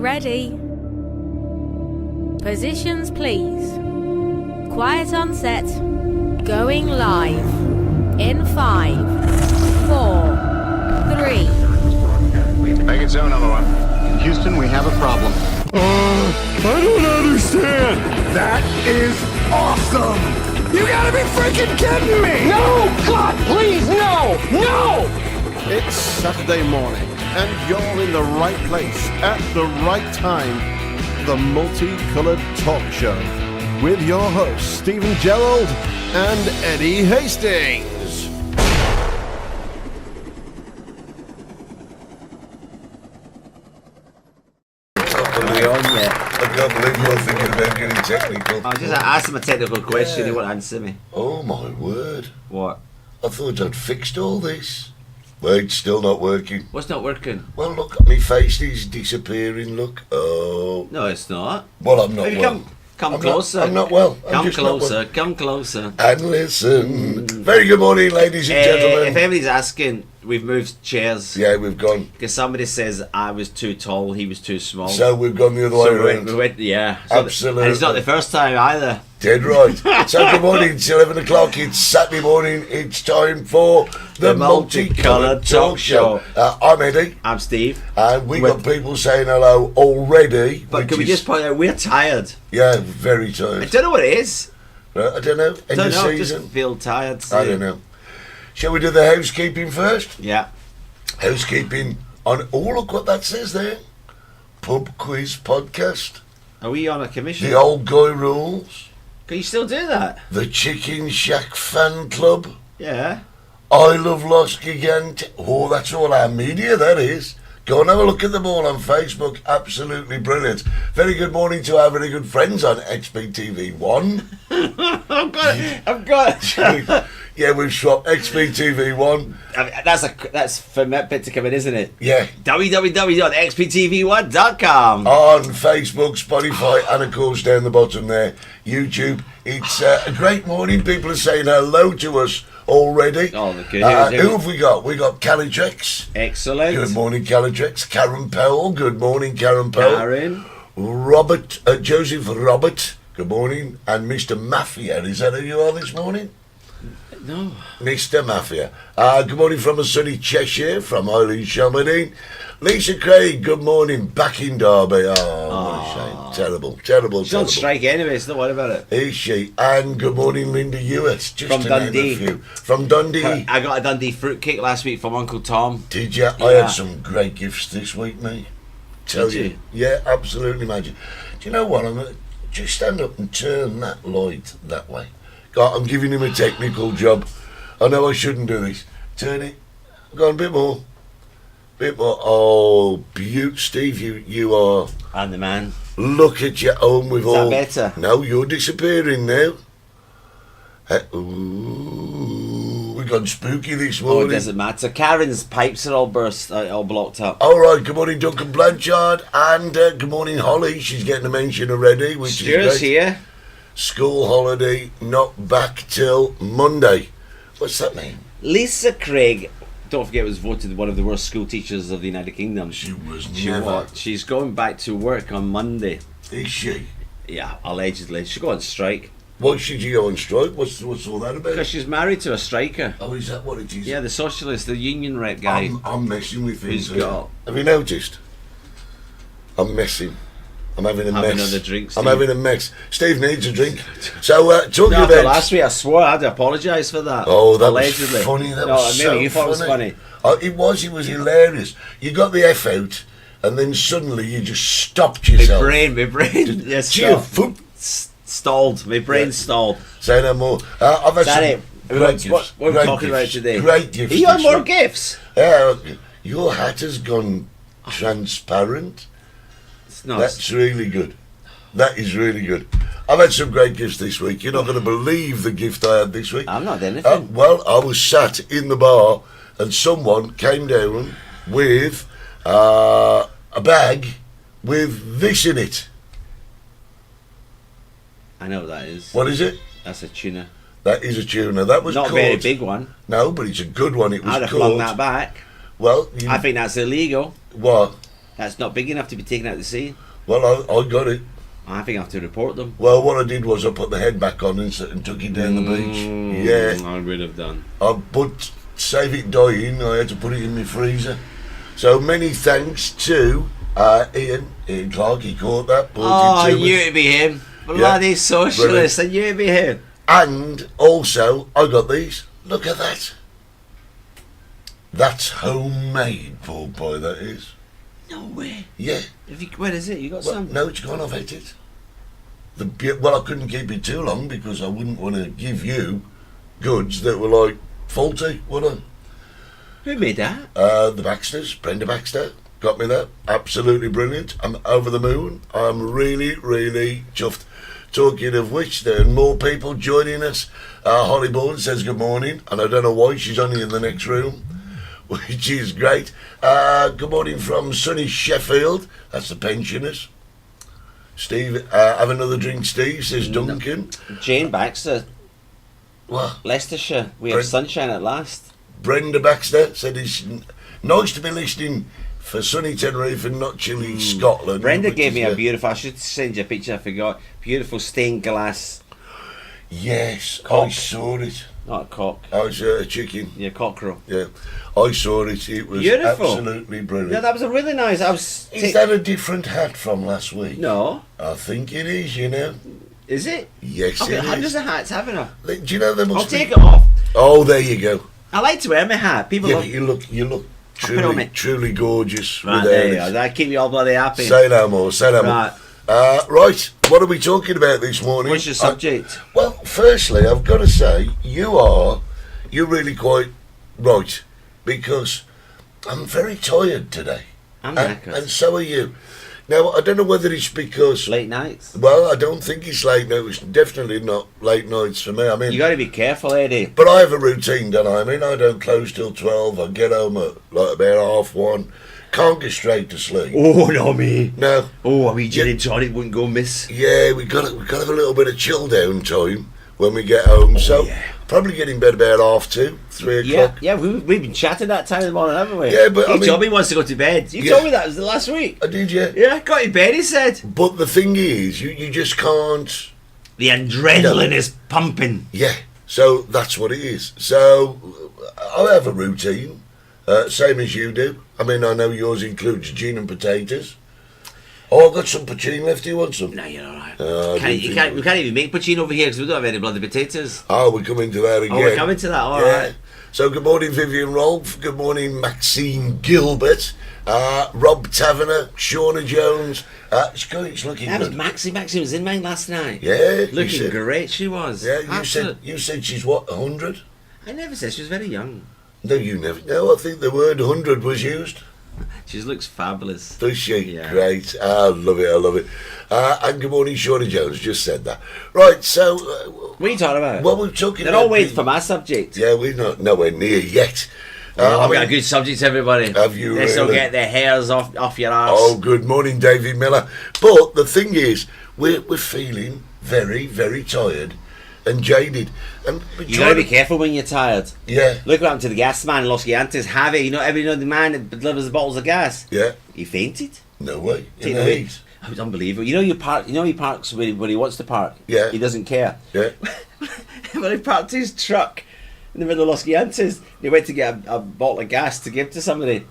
ready? Positions, please. Quiet on set. Going live. In 5, 4, 3. Make it zone number 1. Houston, we have a problem. I don't understand. That is awesome. You gotta be freaking kidding me. No! God, please, no! No! It's Saturday morning, and you're in the right place at the right time. The Multicoloured Talk Show with your hosts, Stephen Gerald and Eddie Hastings. I can't believe you're thinking about getting technical. I just asked him a technical question, he won't answer me. Oh my word. What? I thought I'd fixed all this. But it's still not working. What's not working? Well, look, my face is disappearing, look. Oh. No, it's not. Well, I'm not Maybe well. Come closer. I'm not well. Come closer. And listen. Very good morning, ladies and gentlemen. If anybody's asking, we've moved chairs. Yeah, we've gone. Because somebody says I was too tall, he was too small. So we've gone the other way around. We went, yeah. Absolutely. And it's not the first time either. Dead right. So good morning, it's 11 o'clock, it's Saturday morning, it's time for the Multicoloured Talk Show. I'm Eddie. I'm Steve. And we got people saying hello already. But can we just point out, we're tired. Yeah, very tired. I don't know what it is. I don't know. End of season. Just feel tired. I don't know. Shall we do the housekeeping first? Yeah. Housekeeping on, oh look what that says there. Pub Quiz Podcast. Are we on a commission? The Old Guy Rules. Can you still do that? The Chicken Shack Fan Club. Yeah. I Love Los Gigante. Oh, that's all our media, that is. Go and have a look at them all on Facebook. Absolutely brilliant. Very good morning to our very good friends on XBTV1. I've got Yeah, we've swapped XBTV1. I mean, that's for that bit to come in, isn't it? Yeah. www.xbtv1.com On Facebook, Spotify, and of course down the bottom there, YouTube. It's a great morning. People are saying hello to us already. Oh, okay. Who have we got? We got Calitrex. Excellent. Good morning, Calitrex. Karen Powell. Good morning, Karen Powell. Karen. Robert, Joseph Robert. Good morning. And Mr. Mafia. Is that who you are this morning? No. Mr. Mafia. Good morning from a sunny Cheshire, from Eileen Shelmerdine. Lisa Craig, good morning, back in Derby. Oh, what a shame. Terrible. She's on strike anyway, so don't worry about it. Is she? And good morning, Linda Hewitt. Just from to Dundee. Name a few. From Dundee. I got a Dundee fruitcake last week from Uncle Tom. Did you? Yeah. I had some great gifts this week, mate. Tell you. Yeah, absolutely magic. Do you know what? I'm going to just stand up and turn that light that way. God, I'm giving him a technical job. I know I shouldn't do this. Turn it. Go on, a bit more. Oh, beaut, Steve, you are. I'm the man. Look at your own with all. Is that better? No, you're disappearing now. Ooh, we've gone spooky this morning. Oh, it doesn't matter. Karen's pipes are all burst, all blocked up. All right, good morning, Duncan Blanchard, and good morning, Holly. She's getting a mention already, which Stuart's is great. here. School holiday, not back till Monday. What's that mean? Lisa Craig, don't forget, was voted one of the worst school teachers of the United Kingdom. She was never. She's going back to work on Monday. Is she? Yeah, allegedly. She'll go on strike. Why should you go on strike? What's all that about? Because she's married to a striker. Oh, is that what it is? Yeah, the socialist, the union rep guy. I'm messing with things. Got? Have you noticed? I'm messing. I'm having a mess. Another drink, Steve. I'm having a mess. Steve needs a drink. So, talking No, about last week I swore I had to apologise for that. Oh, that allegedly. was funny. That no, was maybe so you thought funny. It was funny. Oh, it was hilarious. You got the F out, and then suddenly you just stopped yourself. My brain, yes, stalled. My brain stalled. Say no more. I've had some great gifts. What are we talking about today? Great gifts. Are you on more gifts? Your hat has gone transparent. No, That's really good. That is really good. I've had some great gifts this week. You're not going to believe the gift I had this week. I'm not doing anything. Well, I was sat in the bar and someone came down with a bag with this in it. I know what that is. What is it? That's a tuna. That is a tuna. That was not a very big one. No, but it's a good one. It was I'd have flung that back. Well, I think that's illegal. What? That's not big enough to be taken out to sea. Well, I got it. I think I have to report them. Well, what I did was I put the head back on and took it down the beach. Yeah. I would have done. But save it dying, I had to put it in my freezer. So many thanks to Ian Clark. He caught that. Oh, It to you me. to be him. Yeah. Bloody socialist, and you to be him. And also, I got these. Look at that. That's homemade, poor boy, that is. No way. Yeah. Where is it? You got Well, some? no, it's gone off it. Well, I couldn't keep it too long because I wouldn't want to give you goods that were like faulty, would I? Who made that? The Baxters, Brenda Baxter, got me that. Absolutely brilliant. I'm over the moon. I'm really, really chuffed. Talking of which, there are more people joining us. Holly Bourne says good morning, and I don't know why, she's only in the next room, which is great. Good morning from sunny Sheffield. That's the pensioners. Steve, have another drink, Steve, says Duncan. Jane Baxter, What? Leicestershire. We have sunshine at last. Brenda Baxter said it's nice to be listening for sunny Tenerife and not chilly Scotland. Brenda which gave is, me a beautiful, I should send you a picture, I forgot. Beautiful stained glass. Yes, I Cock. saw it. Not a cock. I was a chicken. Yeah, cockerel. Yeah, I saw it. It was Beautiful. absolutely brilliant. Yeah, that was a really nice. Is that a different hat from last week? No. I think it is, you know. Is it? Yes, I've got it hundreds is. of hats, haven't I? Do you know there I'll must be... take it off. Oh, there you go. I like to wear my hat. People Yeah, love... but you look put it on me. truly gorgeous. Right, without there you it. go. That keep you all bloody happy. Say no more, say no more. Right. Right, what are we talking about this morning? What's your subject? Well, firstly, I've got to say, you're really quite right, because I'm very tired today. I'm and, knackered. and so are you. Now, I don't know whether it's because... Late nights. Well, I don't think it's late night. It's definitely not late nights for me. I mean... You got to be careful, Eddie. But I have a routine, don't I? I mean, I don't close till 12. I get home at like about 1:30. Can't get straight to sleep. Oh, no, me. No. Oh, a wee gin and tonic wouldn't go miss. Yeah, we got to have a little bit of chill down time when we get home. So yeah. probably get in bed about 2:30, 3 Yeah, o'clock. yeah, we've been chatting that time in the morning, haven't we? Yeah, but he I mean- told me he wants to go to bed. You Yeah. told me that was the last week. I did, yeah. Yeah, got to bed, he said. But the thing is, you just can't. The adrenaline is pumping. Yeah. So that's what it is. So I have a routine, same as you do. I mean, I know yours includes gin and potatoes. Oh, I've got some poutine left. Do you want some? No, you're alright. I We can't even make poutine over here because we don't have any bloody potatoes. Oh, we're coming to that again. Oh, we're coming to that, alright. So good morning, Vivian Rolfe. Good morning, Maxine Gilbert. Rob Taverner, Shauna Jones. It's looking That was good. Maxie. Maxie was in mine last night. Yeah, you Looking said- great, she was. Yeah, Absolute. you said she's what, 100? I never said she was very young. No, you never. No, I think the word 100 was used. She looks fabulous. Does she? Yeah. Great. I love it. And good morning, Shauna Jones. Just said that. Right. So, What are you talking about? what we're talking They're about. all waiting for my subject. Yeah, we're not nowhere near yet. I've got a good subject, everybody. Have you This will really? get the hairs off your arse. Oh, good morning, David Miller. But the thing is, we're feeling very, very tired and jaded. And we're You gotta trying be careful when you're tired. Yeah, Look what happened to the gas man in Los Gigantes. Javi, everybody know the man that delivers the bottles of gas. yeah. He fainted. No way. Take In the the way. heat. It was unbelievable. He parks where he wants to park. Yeah. He doesn't care. Yeah. When he parked his truck in the middle of Los Gigantes, he went to get a bottle of gas to give to somebody.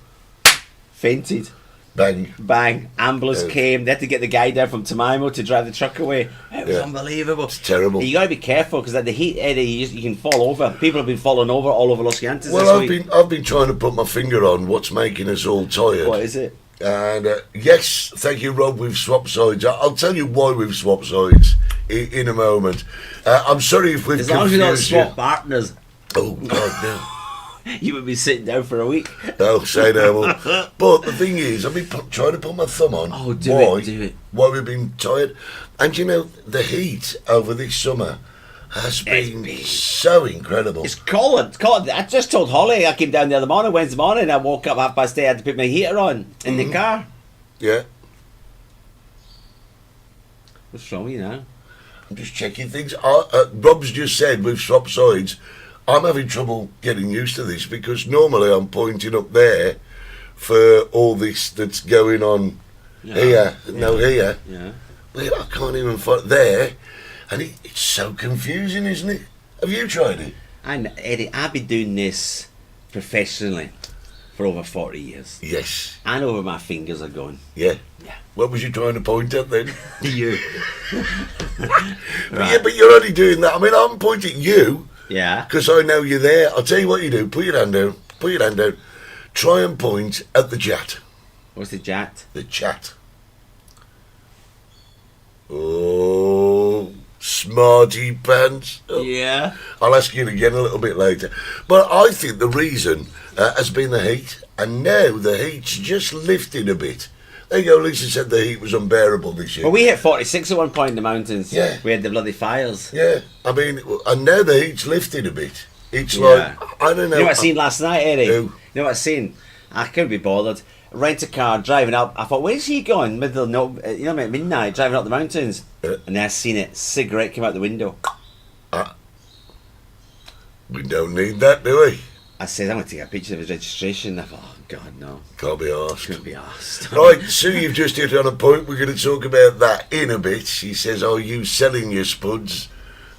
Fainted. Bang. Bang. Ambulance Yeah. came. They had to get the guy down from Tamaimo to drive the truck away. It was Yeah. unbelievable. It's terrible. You got to be careful because at the heat, Eddie, you can fall over. People have been falling over all over Los Gigantes Well, this week. I've been trying to put my finger on what's making us all tired. What is it? And yes, thank you, Rob. We've swapped sides. I'll tell you why we've swapped sides in a moment. I'm sorry if we've As long as you don't confused you. swap partners, Oh God, no. you would be sitting down for a week. No, say no more. But the thing is, I've been trying to put my thumb on Oh, do it. why we've been tired. And you know, the heat over this summer has been so incredible. It's cold. It's cold. I just told Holly I came down the other morning, Wednesday morning. I woke up 8:30. I had to put my heater on in the car. Yeah, What's wrong with you now? I'm just checking things. Rob's just said we've swapped sides. I'm having trouble getting used to this because normally I'm pointing up there for all this that's going on here. No, here. Yeah. Well, I can't even find there. And it's so confusing, isn't it? Have you tried it? And Eddie, I've been doing this professionally for over 40 years. Yes. I know where my fingers are going. Yeah. Yeah. What was you trying to point at then? You. Yeah, but you're only doing that. I mean, I'm pointing at you Yeah. because I know you're there. I'll tell you what you do. Put your hand down. Put your hand down. Try and point at the chat. What's the chat? The chat. Oh, smarty pants. Oh. Yeah. I'll ask you again a little bit later. But I think the reason has been the heat, and now the heat's just lifted a bit. There you go, Lisa said the heat was unbearable this year. Well, we hit 46 at one point in the mountains. Yeah. We had the bloody fires. Yeah, I mean, and now the heat's lifted a bit. It's Yeah. like, I don't know. You know what I seen last night, Eddie? Who? You know what I seen? I couldn't be bothered. Rent a car, driving up. I thought, where's he going? Middle of no, you know, at midnight, driving up the mountains. Yeah. And then I seen it. Cigarette came out the window. We don't need that, do we? I said, I'm going to take a picture of his registration. I thought, oh, God, no. Can't be asked. Couldn't be asked. Right, Sue, you've just hit on a point. We're going to talk about that in a bit. She says, are you selling your spuds?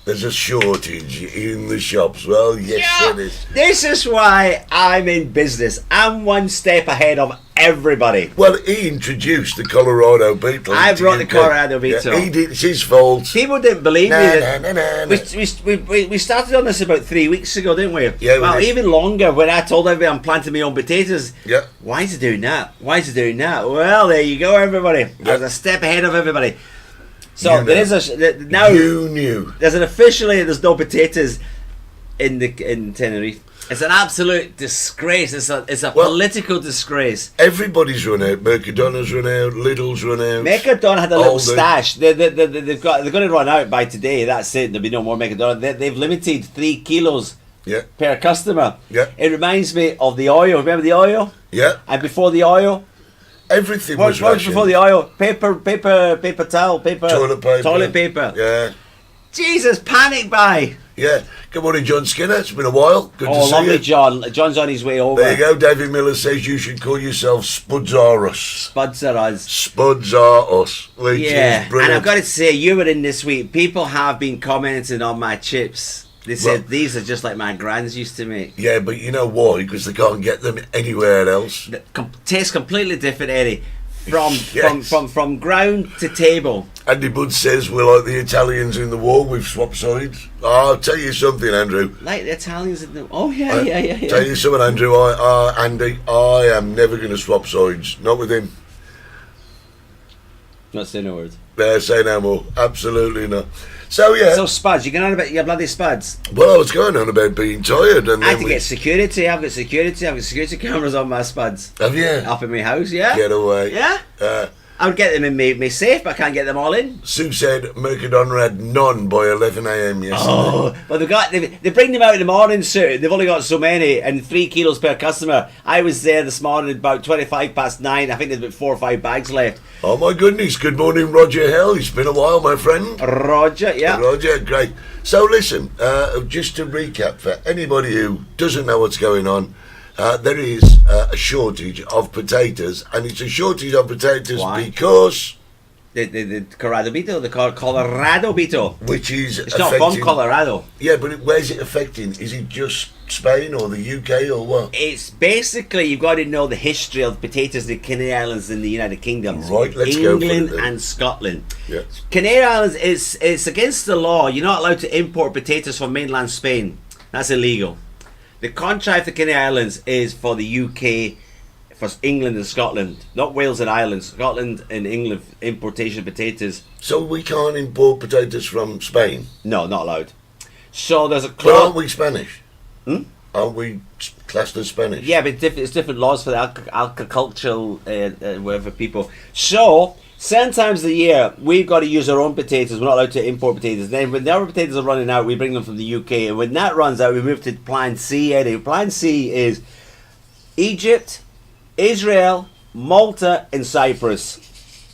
There's a shortage in the shops. Well, yes, it is. This is why I'm in business. I'm one step ahead of everybody. Well, he introduced the Colorado Beetle. I to brought the UK. Colorado Beetle. Yeah, he did. It's his fault. People didn't believe me. Nah, that- nah, nah, nah, nah. We started on this about 3 weeks ago, didn't we? Yeah, we well, did. even longer when I told everybody I'm planting my own potatoes. Yeah. Why is he doing that? Why is he doing that? Well, there you go, everybody. I was a step ahead of everybody. So You there know. is now You knew. there's an officially there's no potatoes in Tenerife. It's an absolute disgrace. It's a Well- political disgrace. Everybody's run out. Mercadonna's run out. Lidl's run out. Mercadona had a little Aldi. stash. They're going to run out by today. That's it. There'll be no more Mercadona. They've limited 3 kilos Yeah, per customer. Yeah. It reminds me of the oil. Remember the oil? yeah. And before the oil, Everything what was was rationed. before the oil? Paper towel, Toilet paper. Toilet paper. Yeah, Jesus, panic buy. yeah. Good morning, John Skinner. It's been a while. Good to Oh, see lovely, you. John. John's on his way over. There you go. David Miller says you should call yourself Spuds are us. Spuds are us. Spuds are us. Which Yeah, is brilliant. and I've got to say, you were in this week. People have been commenting on my chips. They said Well- these are just like my grands used to make. Yeah, but you know why? Because they can't get them anywhere else. Taste completely different, Eddie. Yes. From ground to table. Andy Budd says we're like the Italians in the war. We've swapped sides. I'll tell you something, Andrew. Like the Italians in the... Oh, yeah. Tell you something, Andrew. Andy, I am never going to swap sides. Not with him. Not saying a word. Say no more. Absolutely not. So yeah. So spuds, you going on about your bloody spuds? Well, I was going on about being tired, and I had then to get security. I've got security cameras on my spuds. have you? Up in my house, yeah? Get away. Yeah? I would get them in my safe, but I can't get them all in. Sue said Mercadona had none by 11 a.m. yesterday. Oh, but they bring them out in the morning, sir. They've only got so many, and 3 kilos per customer. I was there this morning about 25 past 9. I think there's about 4 or 5 bags left. Oh my goodness! Good morning, Roger Hell. It's been a while, my friend. Roger, yeah. Roger, great. So listen, just to recap for anybody who doesn't know what's going on, there is a shortage of potatoes, and it's a shortage of potatoes Why? because The Colorado Beetle, the Colorado Beetle. which is It's not from Colorado. Yeah, but where's it affecting? Is it just Spain or the UK or what? It's basically, you've got to know the history of potatoes in the Canary Islands in the United Kingdom. Right, let's go for it England then. and Scotland. Yeah. Canary Islands, it's against the law. You're not allowed to import potatoes from mainland Spain. That's illegal. The contract for Canary Islands is for the UK, for England and Scotland, not Wales and Ireland. Scotland and England importation of potatoes. So we can't import potatoes from Spain. No, not allowed. So there's a But clause. aren't we Spanish? Aren't we classed as Spanish? Yeah, but it's different laws for the agricultural whatever people. So sometimes a year we've got to use our own potatoes. We're not allowed to import potatoes. Then when the other potatoes are running out, we bring them from the UK. And when that runs out, we move to Plan C. Eddie. Plan C is Egypt, Israel, Malta, and Cyprus.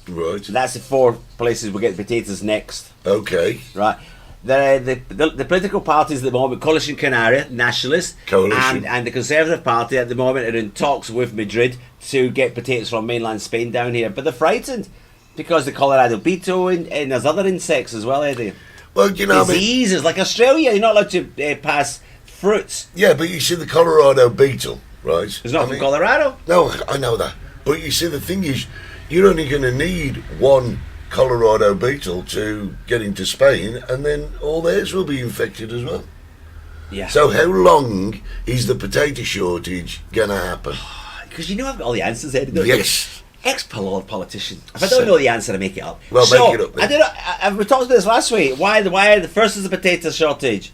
Right. That's the 4 places we get potatoes next. Okay. Right. the political parties at the moment, Coalition Canaria, Nationalist, Coalition. and the Conservative Party at the moment are in talks with Madrid to get potatoes from mainland Spain down here. But they're frightened because the Colorado beetle and there's other insects as well, Eddie. Well, you know, Diseases, like Australia, you're not allowed to pass fruits. yeah, but you see the Colorado beetle, right? It's not from Colorado. No, I know that. But you see, the thing is, you're only going to need one Colorado beetle to get into Spain, and then all theirs will be infected as well. Yeah. So how long is the potato shortage going to happen? Because you know I've got all the answers, Eddie, don't Yes. you? Ex-politician. If I don't know the answer, I make it up. Well, make it up then. I don't know. We talked about this last week. Why the first is the potato shortage?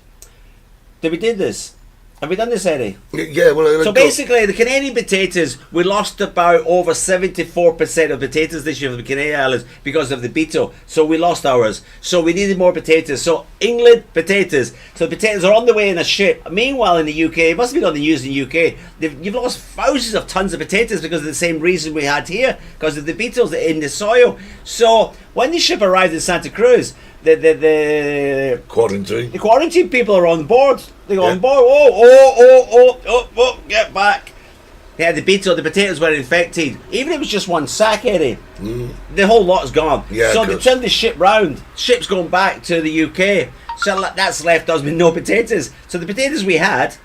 Did we do this? Have we done this, Eddie? Yeah, well... So basically, the Canadian potatoes, we lost about over 74% of potatoes this year from the Canadian Islands because of the beetle. So we lost ours. So we needed more potatoes. So England, potatoes. So the potatoes are on the way in a ship. Meanwhile, in the UK, it must have been on the news in the UK, you've lost thousands of tons of potatoes because of the same reason we had here, because of the beetles in the soil. So when the ship arrived in Santa Cruz, the quarantine people are on board. They go on board. Oh, get back. Yeah, the potatoes were infected. Even if it was just one sack, Eddie, the whole lot's gone. Yeah, so they turned the ship round. Ship's going back to the UK. So that's left us with no potatoes. So the potatoes we had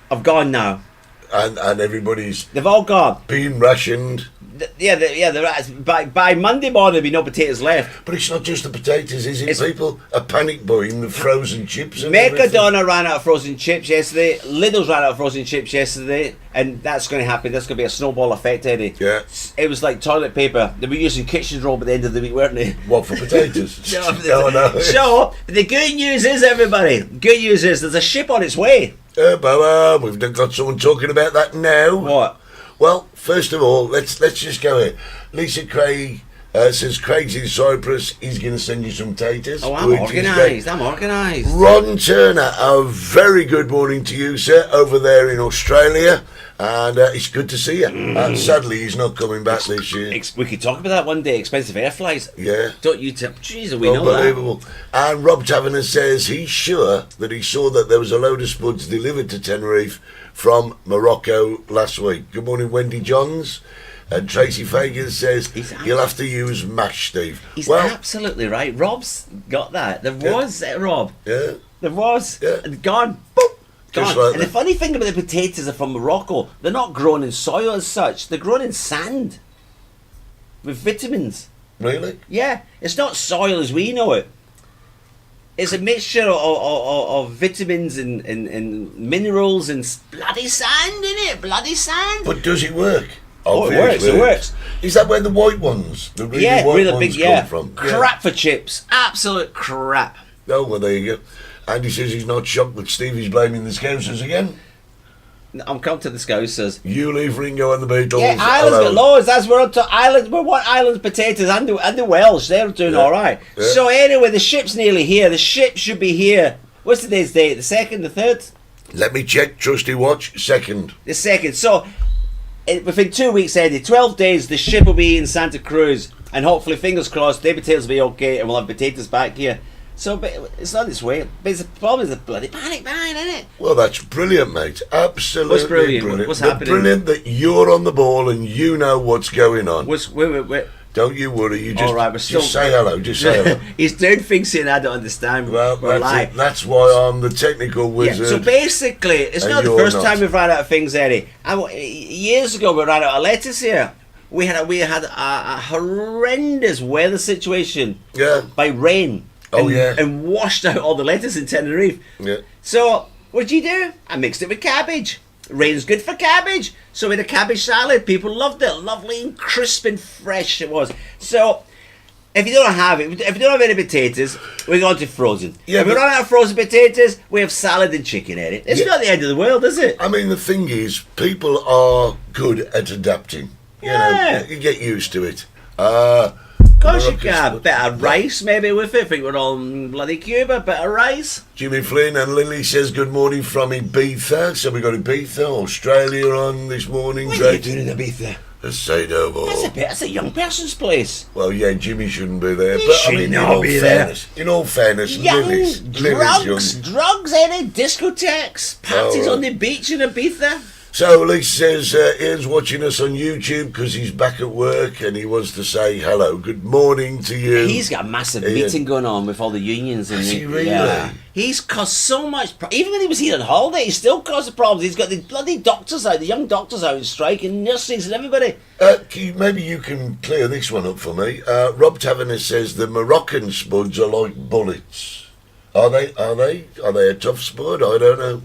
have gone now. And everybody's... They've all gone. being rationed. By Monday morning, there'll be no potatoes left. But it's not just the potatoes, is it? People are panic buying the frozen chips and Mercadona ran out of frozen chips yesterday. Lidl's ran out of frozen chips yesterday, and that's going to happen. That's going to be a snowball effect, Eddie. Yeah. It was like toilet paper. They were using kitchen roll at the end of the week, weren't they? What, for potatoes? No. So the good news is, everybody, good news is there's a ship on its way. We've got someone talking about that now. What? Well, first of all, let's just go here. Lisa Craig says Craig's in Cyprus. He's going to send you some taters. Oh, I'm organised. Ron Turner, a very good morning to you, sir, over there in Australia. And it's good to see you. Sadly, he's not coming back this year. We could talk about that one day. Expensive air flights. Yeah. Don't you tell? Jeez, we know that. Unbelievable. And Rob Taverner says he's sure that he saw that there was a load of spuds delivered to Tenerife from Morocco last week. Good morning, Wendy Johns. And Tracy Fagan says you'll have to use mash, Steve. He's absolutely right. Rob's got that. There was, Rob. Yeah. There was. Yeah. And gone. Boop. Just Gone. like And that. the funny thing about the potatoes are from Morocco. They're not grown in soil as such. They're grown in sand. With vitamins. Really? Yeah. It's not soil as we know it. It's a mixture of vitamins and minerals and bloody sand in it. Bloody sand. But does it work? Oh, it works. It works. Is that where the white ones, the really white really ones, big. come from? Crap for chips. Absolute crap. Oh, well, there you go. Andy says he's not shocked that Stevie's blaming the Scousers again. I'm coming to the Scousers. You leave Ringo and the Beatles. Yeah, Ireland's got loads. That's we're up to Ireland. We want Ireland's potatoes and the Welsh. They're doing all right. Yeah. So anyway, the ship's nearly here. The ship should be here. What's today's date? The 2nd, the 3rd? Let me check. Trusty watch. 2nd. The 2nd. So within 2 weeks, Eddie, 12 days, the ship will be in Santa Cruz, and hopefully, fingers crossed, the potatoes will be okay, and we'll have potatoes back here. So, but it's on its way. But the problem is the bloody panic buying, isn't it? Well, that's brilliant, mate. Absolutely What's brilliant? What's happening? Brilliant that you're on the ball and you know what's going on. Wait. Don't you worry. You just, All right, we're still, just say hello. Just say hello. He's doing things here I don't understand. Well, we're live. that's why I'm the technical wizard. So basically, it's and not the you're first not. time we've run out of things, Eddie. Years ago, we ran out of lettuce here. We had a horrendous weather situation. Yeah. By rain. Oh, yeah. And washed out all the lettuce in Tenerife. Yeah. So what'd you do? I mixed it with cabbage. Rain's good for cabbage. So we had a cabbage salad. People loved it. Lovely and crisp and fresh it was. So if you don't have any potatoes, we go on to frozen. Yeah, if we but- run out of frozen potatoes, we have salad and chicken in it. It's Yeah. not the end of the world, is it? I mean, the thing is, people are good at adapting. You Yeah. know, you get used to it. Of course you Morocco's- can have a bit of rice maybe with it. I think we're on bloody Cuba, bit of rice. Jimmy Flynn and Lily says good morning from Ibiza. So we got Ibiza, Australia on this morning. What are you doing in Ibiza? Let's say no more. That's a young person's place. Well, yeah, Jimmy shouldn't be there. He But I should mean, not be there. in all fairness, Young Lily's drugs, any discotheques, parties Oh, on the beach in Ibiza. So Lisa says Ian's watching us on YouTube because he's back at work and he wants to say hello, good morning to you. He's got a massive Ian. meeting going on with all the unions. Has he really? Yeah. He's caused so much. Even when he was here on holiday, he still caused problems. He's got the bloody doctors out, the young doctors out on strike, and nurses and everybody. Maybe you can clear this one up for me. Rob Taverner says the Moroccan spuds are like bullets. Are they a tough spud? I don't know.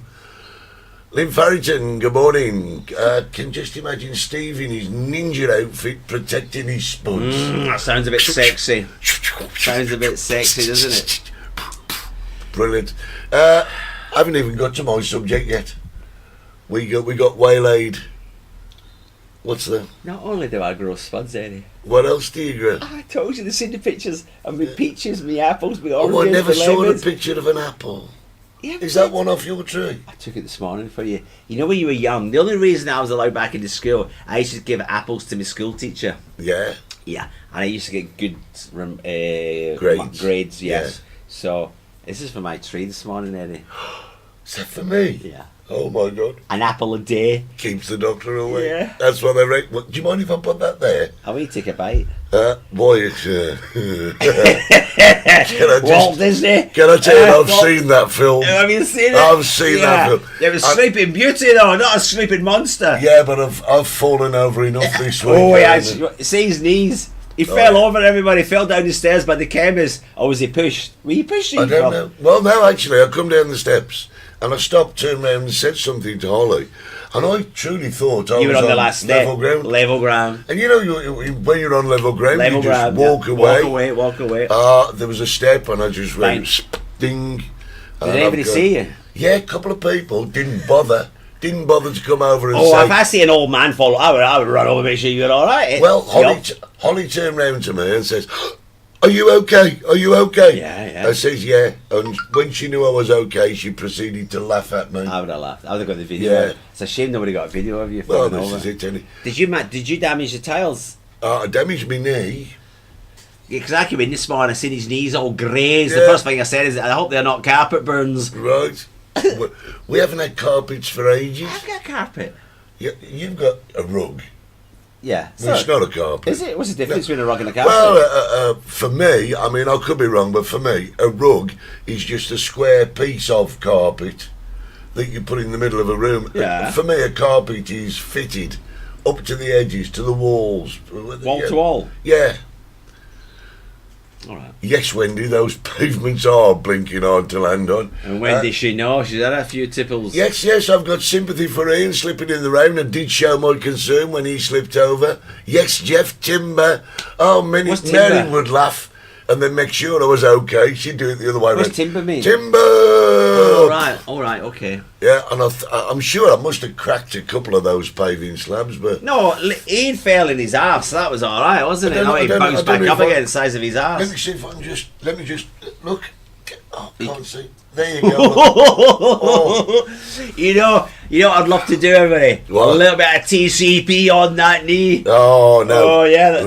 Lynn Farrington, good morning. Can just imagine Steve in his ninja outfit protecting his spuds. That sounds a bit sexy. Sounds a bit sexy, doesn't it? Brilliant. I haven't even got to my subject yet. We got waylaid. What's that? Not only do I grow spuds, Eddie. What else do you grow? I told you to see the pictures of my peaches, my apples, my Oh, I oranges, never my saw a lemons. picture of an apple. Yeah, Is that one off your tree? I took it this morning for you. You know when you were young, the only reason I was allowed back into school, I used to give apples to my school teacher. Yeah. Yeah, and I used to get good Grades. yes. So, this is for my tree this morning, Eddie. Is that for me? Yeah. Oh my God. An apple a day. Keeps the doctor away. Yeah. That's what they rate. What, do you mind if I put that there? I will take a bite. Boy, it's... Walt Disney. Can I tell you, I've Walt- seen that film. Have you seen it? I've seen that film. It was Sleeping Beauty though, not a sleeping monster. Yeah, but I've fallen over enough this week. Oh, yeah, haven't see his knees. He Oh, fell yeah. over, everybody fell down the stairs by the chemist. Or was he pushed? Were you pushed? I don't know. Well, no, actually, I come down the steps and I stopped, turned around and said something to Holly. And I truly thought I You were was on the last step. level ground. Level ground. And you know, when you're on level ground, Level you just ground. walk yeah. away. Walk away. There was a step and I just went, ding. Did anybody see you? Yeah, a couple of people didn't bother to come over and Oh, say... if I see an old man fall, I would run over and make sure you're all right. Well, Holly turned round to me and says, "Are you okay? Are you okay?" Yeah. I says, "Yeah." And when she knew I was okay, she proceeded to laugh at me. I would have laughed. I would have got the video. Yeah. It's a shame nobody got a video of you Well, falling this over. is it, Teddy. Did you damage the tiles? I damaged my knee. Because I came in this morning, I seen his knees all grazed. The Yeah. first thing I said is, I hope they're not carpet burns. Right. We haven't had carpets for ages. I've got carpet. You've got a rug. Yeah. Well, it's not a carpet. Is it? What's the difference between a rug and a carpet? Well, for me, I mean, I could be wrong, but for me, a rug is just a square piece of carpet that you put in the middle of a room. Yeah. For me, a carpet is fitted up to the edges, to the walls. Wall to wall. Yeah. All right. Yes, Wendy, those pavements are blinking hard to land on. And when did she know? She's had a few tipples. Yes, I've got sympathy for Ian slipping in the rain and did show my concern when he slipped over. Yes, Jeff, timber. Oh, What's timber? Mary would laugh and then make sure I was okay. She'd do it the other way around. What's timber mean? Timber! All right, okay. Yeah, and I'm sure I must have cracked a couple of those paving slabs, but... No, Ian fell in his arse, so that was all right, wasn't it? I don't No, know- he I don't know- bounced I don't back know up if I- again the size of his Let me arse. see if I can let me just, look. Oh, I can't see. There you go. Oh. You know what I'd love to do, everybody? What? A little bit of TCP on that knee. Oh, no. Oh, yeah.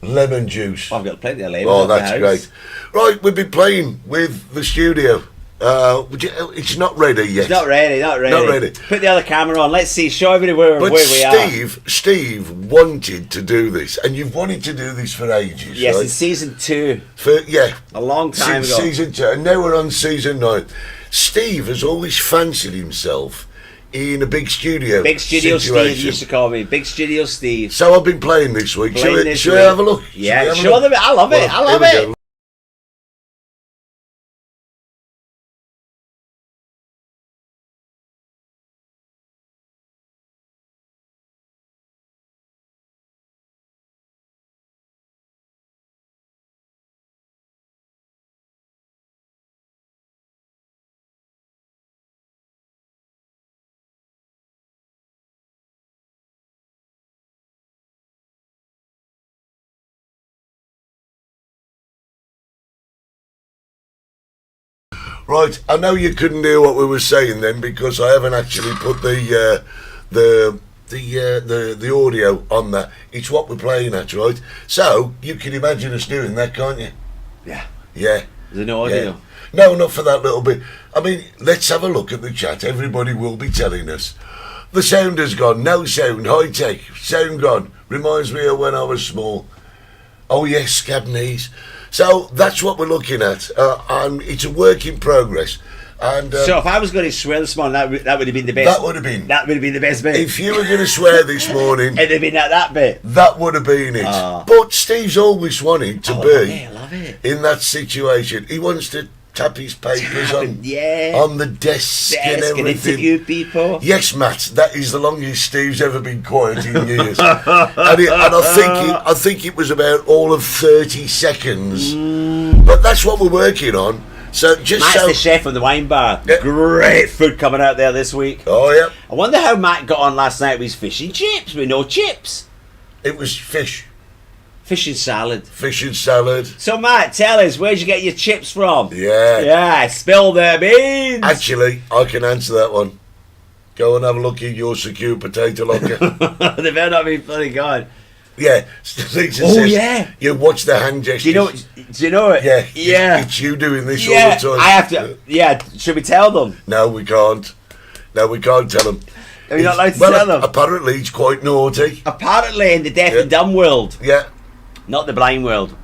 Lemon juice. I've got plenty of lemons. Oh, at the that's house. great. Right, we've been playing with the studio. It's not ready yet. It's not ready. Not ready. Put the other camera on. Let's see. Show everybody where But we are. Steve wanted to do this, and you've wanted to do this for ages. Yes, right? it's season 2. Yeah, A long time since ago. season 2, and now we're on season 9. Steve has always fancied himself in a big studio. Big Studio situation. Steve used to call me. Big Studio Steve. So I've been playing this week. Playing Shall this we week. have a look? Yeah, Shall we have a show look? them. I love it. Well, I love here we it. go. Right, I know you couldn't hear what we were saying then because I haven't actually put the the audio on that. It's what we're playing at, right? So you can imagine us doing that, can't you? Yeah. Yeah. There's no audio. Yeah. No, not for that little bit. I mean, let's have a look at the chat. Everybody will be telling us. The sound has gone. No sound. High tech. Sound gone. Reminds me of when I was small. Oh yes, scab knees. So that's what we're looking at. And it's a work in progress. And So if I was going to swear this morning, that would have been the best. that would have been. That would have been the best bit. If you were going to swear this morning, It'd have been that bit. that would have been it. Ah. But Steve's always wanted to I love it. in that situation. He wants to tap his papers on the desk and and everything. interview people. Yes, Matt, that is the longest Steve's ever been quiet in years. and I think it was about all of 30 seconds. But that's what we're working on. So just Matt's the chef of the wine bar. Yeah. Great food coming out there this week. Oh yeah, I wonder how Matt got on last night with his fish and chips with no chips. it was fish Fish and salad. and salad. So Matt, tell us, where'd you get your chips from? Yeah. Yeah, spill the beans. Actually, I can answer that one. Go and have a look in your secure potato locker. They better not be bloody gone. Yeah, Lisa Oh, says, yeah. You watch the hand gestures. Do you know it? Yeah, Yeah. It's you doing this Yeah, all the time. I have to. Yeah, should we tell them? No, we can't. No, we can't tell them. Are you not allowed to tell them? Apparently, it's quite naughty. Apparently, in the deaf and dumb world, Yeah, not the blind world,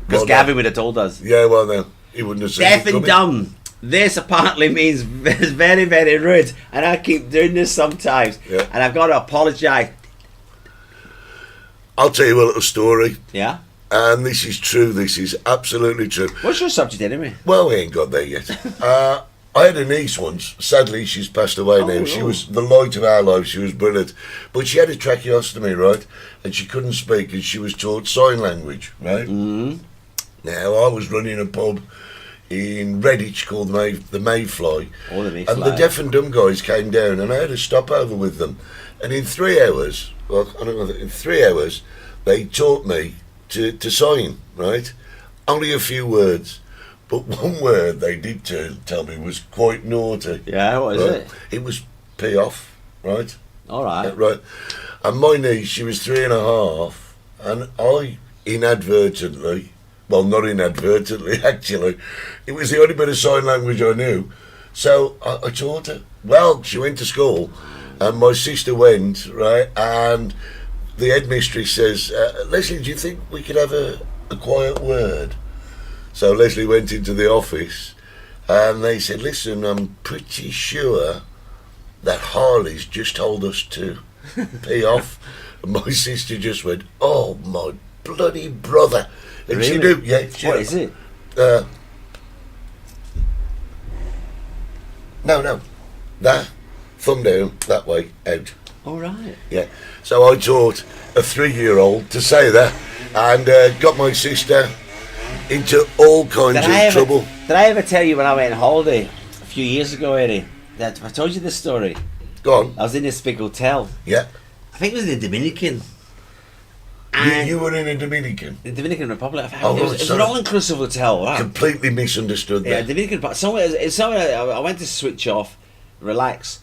because Well, Gavin no. would have told us. yeah. Well, no, he wouldn't have seen Deaf it and coming. dumb. This apparently means it's very, very rude, and I keep doing this sometimes, Yeah. and I've got to apologise. I'll tell you a little story, Yeah. and this is true. This is absolutely true. What's your subject anyway? Well, we ain't got there yet. I had a niece once. Sadly, she's passed away now. She was the light of our life. She was brilliant. But she had a tracheostomy, right? And she couldn't speak, and she was taught sign language, right? Mm-hmm. Now, I was running a pub in Redditch called the Mayfly. Oh, the Mayfly. And the deaf and dumb guys came down, and I had a stopover with them. And in 3 hours, well, I don't know, in 3 hours, they taught me to sign, right? Only a few words. But one word they did tell me was quite naughty. Yeah, what is right? it? It was pee off, right? All right. Right. And my niece, she was 3.5, and I inadvertently, well, not inadvertently, actually, it was the only bit of sign language I knew. So I taught her. Well, she went to school, and my sister went, right, and the headmistress says, Leslie, do you think we could have a quiet word? So Leslie went into the office, and they said, listen, I'm pretty sure that Harley's just told us to pee off. And my sister just went, oh, my bloody brother. And Really? she knew, yeah. What is it? No. That, thumb down, that way, out. All right. Yeah. So I taught a 3-year-old to say that, and got my sister into all kinds of trouble. Did I ever tell you when I went on holiday a few years ago, Eddie? That I told you this story. Go on. I was in this big hotel. Yeah. I think it was in the Dominican. You were in a Dominican. The Dominican Republic. Oh, it was an sorry. all-inclusive hotel, right? Completely misunderstood Yeah, that. Dominican Republic. Somewhere I went to switch off, relax,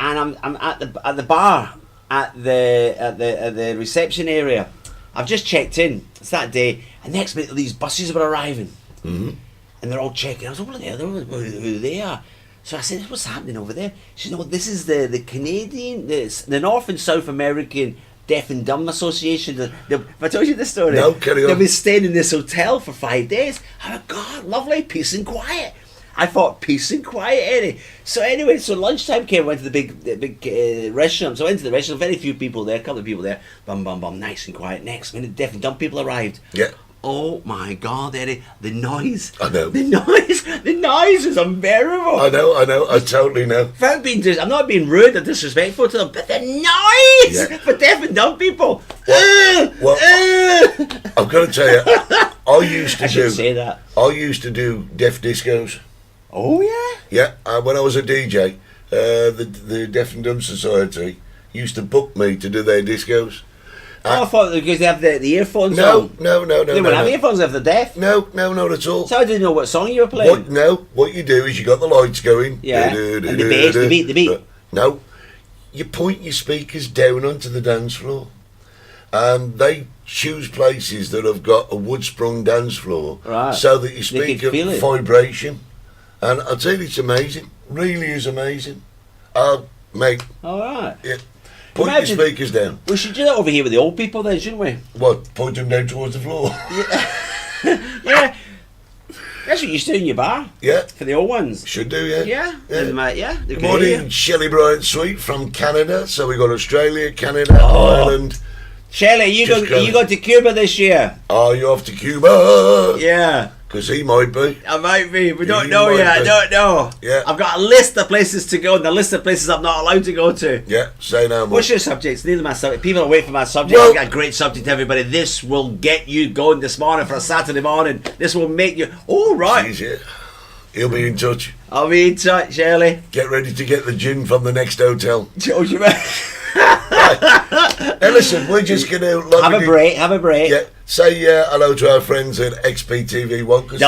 and I'm at the bar at the reception area. I've just checked in. It's that day, and next minute these buses were arriving, and they're all checking. I was over there. Who they are. So I said, "What's happening over there?" She said, "No, this is the Canadian, the North and South American Deaf and Dumb Association." Have I told you this story? No, carry on. They've been staying in this hotel for 5 days. Oh God, lovely, peace and quiet. I thought peace and quiet, Eddie. So anyway, so lunchtime came. I went to the big restaurant. So I went to the restaurant. Very few people there. A couple of people there. Bum bum bum. Nice and quiet. Next minute, deaf and dumb people arrived. Yeah. Oh my God, Eddie! The noise. I know. The noise is unbearable. I know. I totally know. Without being I'm not being rude or disrespectful to them, but the noise for deaf and dumb people. Well, I've got to tell you, I used to I should say that. I used to do deaf discos. Oh yeah. Yeah, when I was a DJ, the Deaf and Dumb Society used to book me to do their discos. I thought because they have the earphones No, on. no. They wouldn't have earphones if they're deaf. No, not at all. So I didn't know what song you were playing. What you do is you got the lights going. Yeah, and the bass, the beat. No, you point your speakers down onto the dance floor, and they choose places that have got a wood-sprung dance floor, Right. so that you They speak can of feel it. vibration. And I tell you, it's amazing. Really is amazing. Mate, All right. yeah. Point Imagine- your speakers down. We should do that over here with the old people then, shouldn't we? What? Point them down towards the floor. Yeah. That's what you used to do in your bar Yeah, for the old ones. should do. Yeah. Yeah. And, yeah. They Good can hear morning, you. Shelley Bryant Sweet from Canada. So we got Australia, Canada, Oh. Ireland. Shelley, you Just go. go. You go to Cuba this year. Are you off to Cuba? Yeah. Because he might be. I might be. We don't You know might yet. I be. don't know. Yeah. I've got a list of places to go and the list of places I'm not allowed to go to. Yeah, say no more. What's your subject? Neither my subject. People are waiting for my subject. Well- I've got a great subject, everybody. This will get you going this morning for a Saturday morning. This will make you. Oh, right. Jeez, yeah. He'll be in touch. I'll be in touch, Shirley. Get ready to get the gin from the next hotel. George, you better- Now listen, we're just going to... Have a break. Have a break. Yeah, say hello to our friends at XPTV1.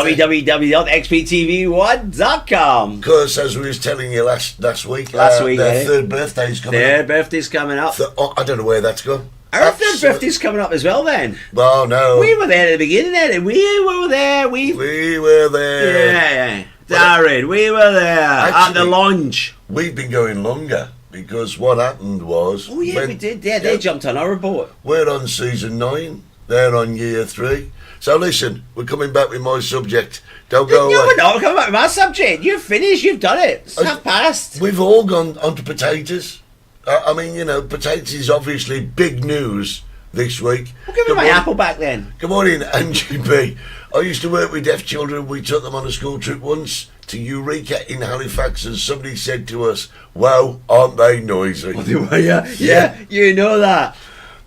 www.xptv1.com. Because as we was telling you last week, Last week, their eh? third birthday's coming Their up. birthday's coming up. I don't know where that's gone. Our third birthday's coming up as well then. Oh, no. We were there at the beginning then. We were there. We were there. Yeah. Darren, we were there at Actually- the lounge. We've been going longer because what happened was... Oh yeah, we did. Yeah, they jumped on our boat. We're on season 9. They're on year 3. So listen, we're coming back with my subject. Don't go No, away. we're not. We're coming back with my subject. You're finished. You've done it. It's half past. We've all gone onto potatoes. I mean, you know, potatoes is obviously big news this week. Well, give me Good my morning- apple back then. Good morning, Angie B. I used to work with deaf children. We took them on a school trip once to Eureka in Halifax, and somebody said to us, "Wow, aren't they noisy?" Yeah, you know that.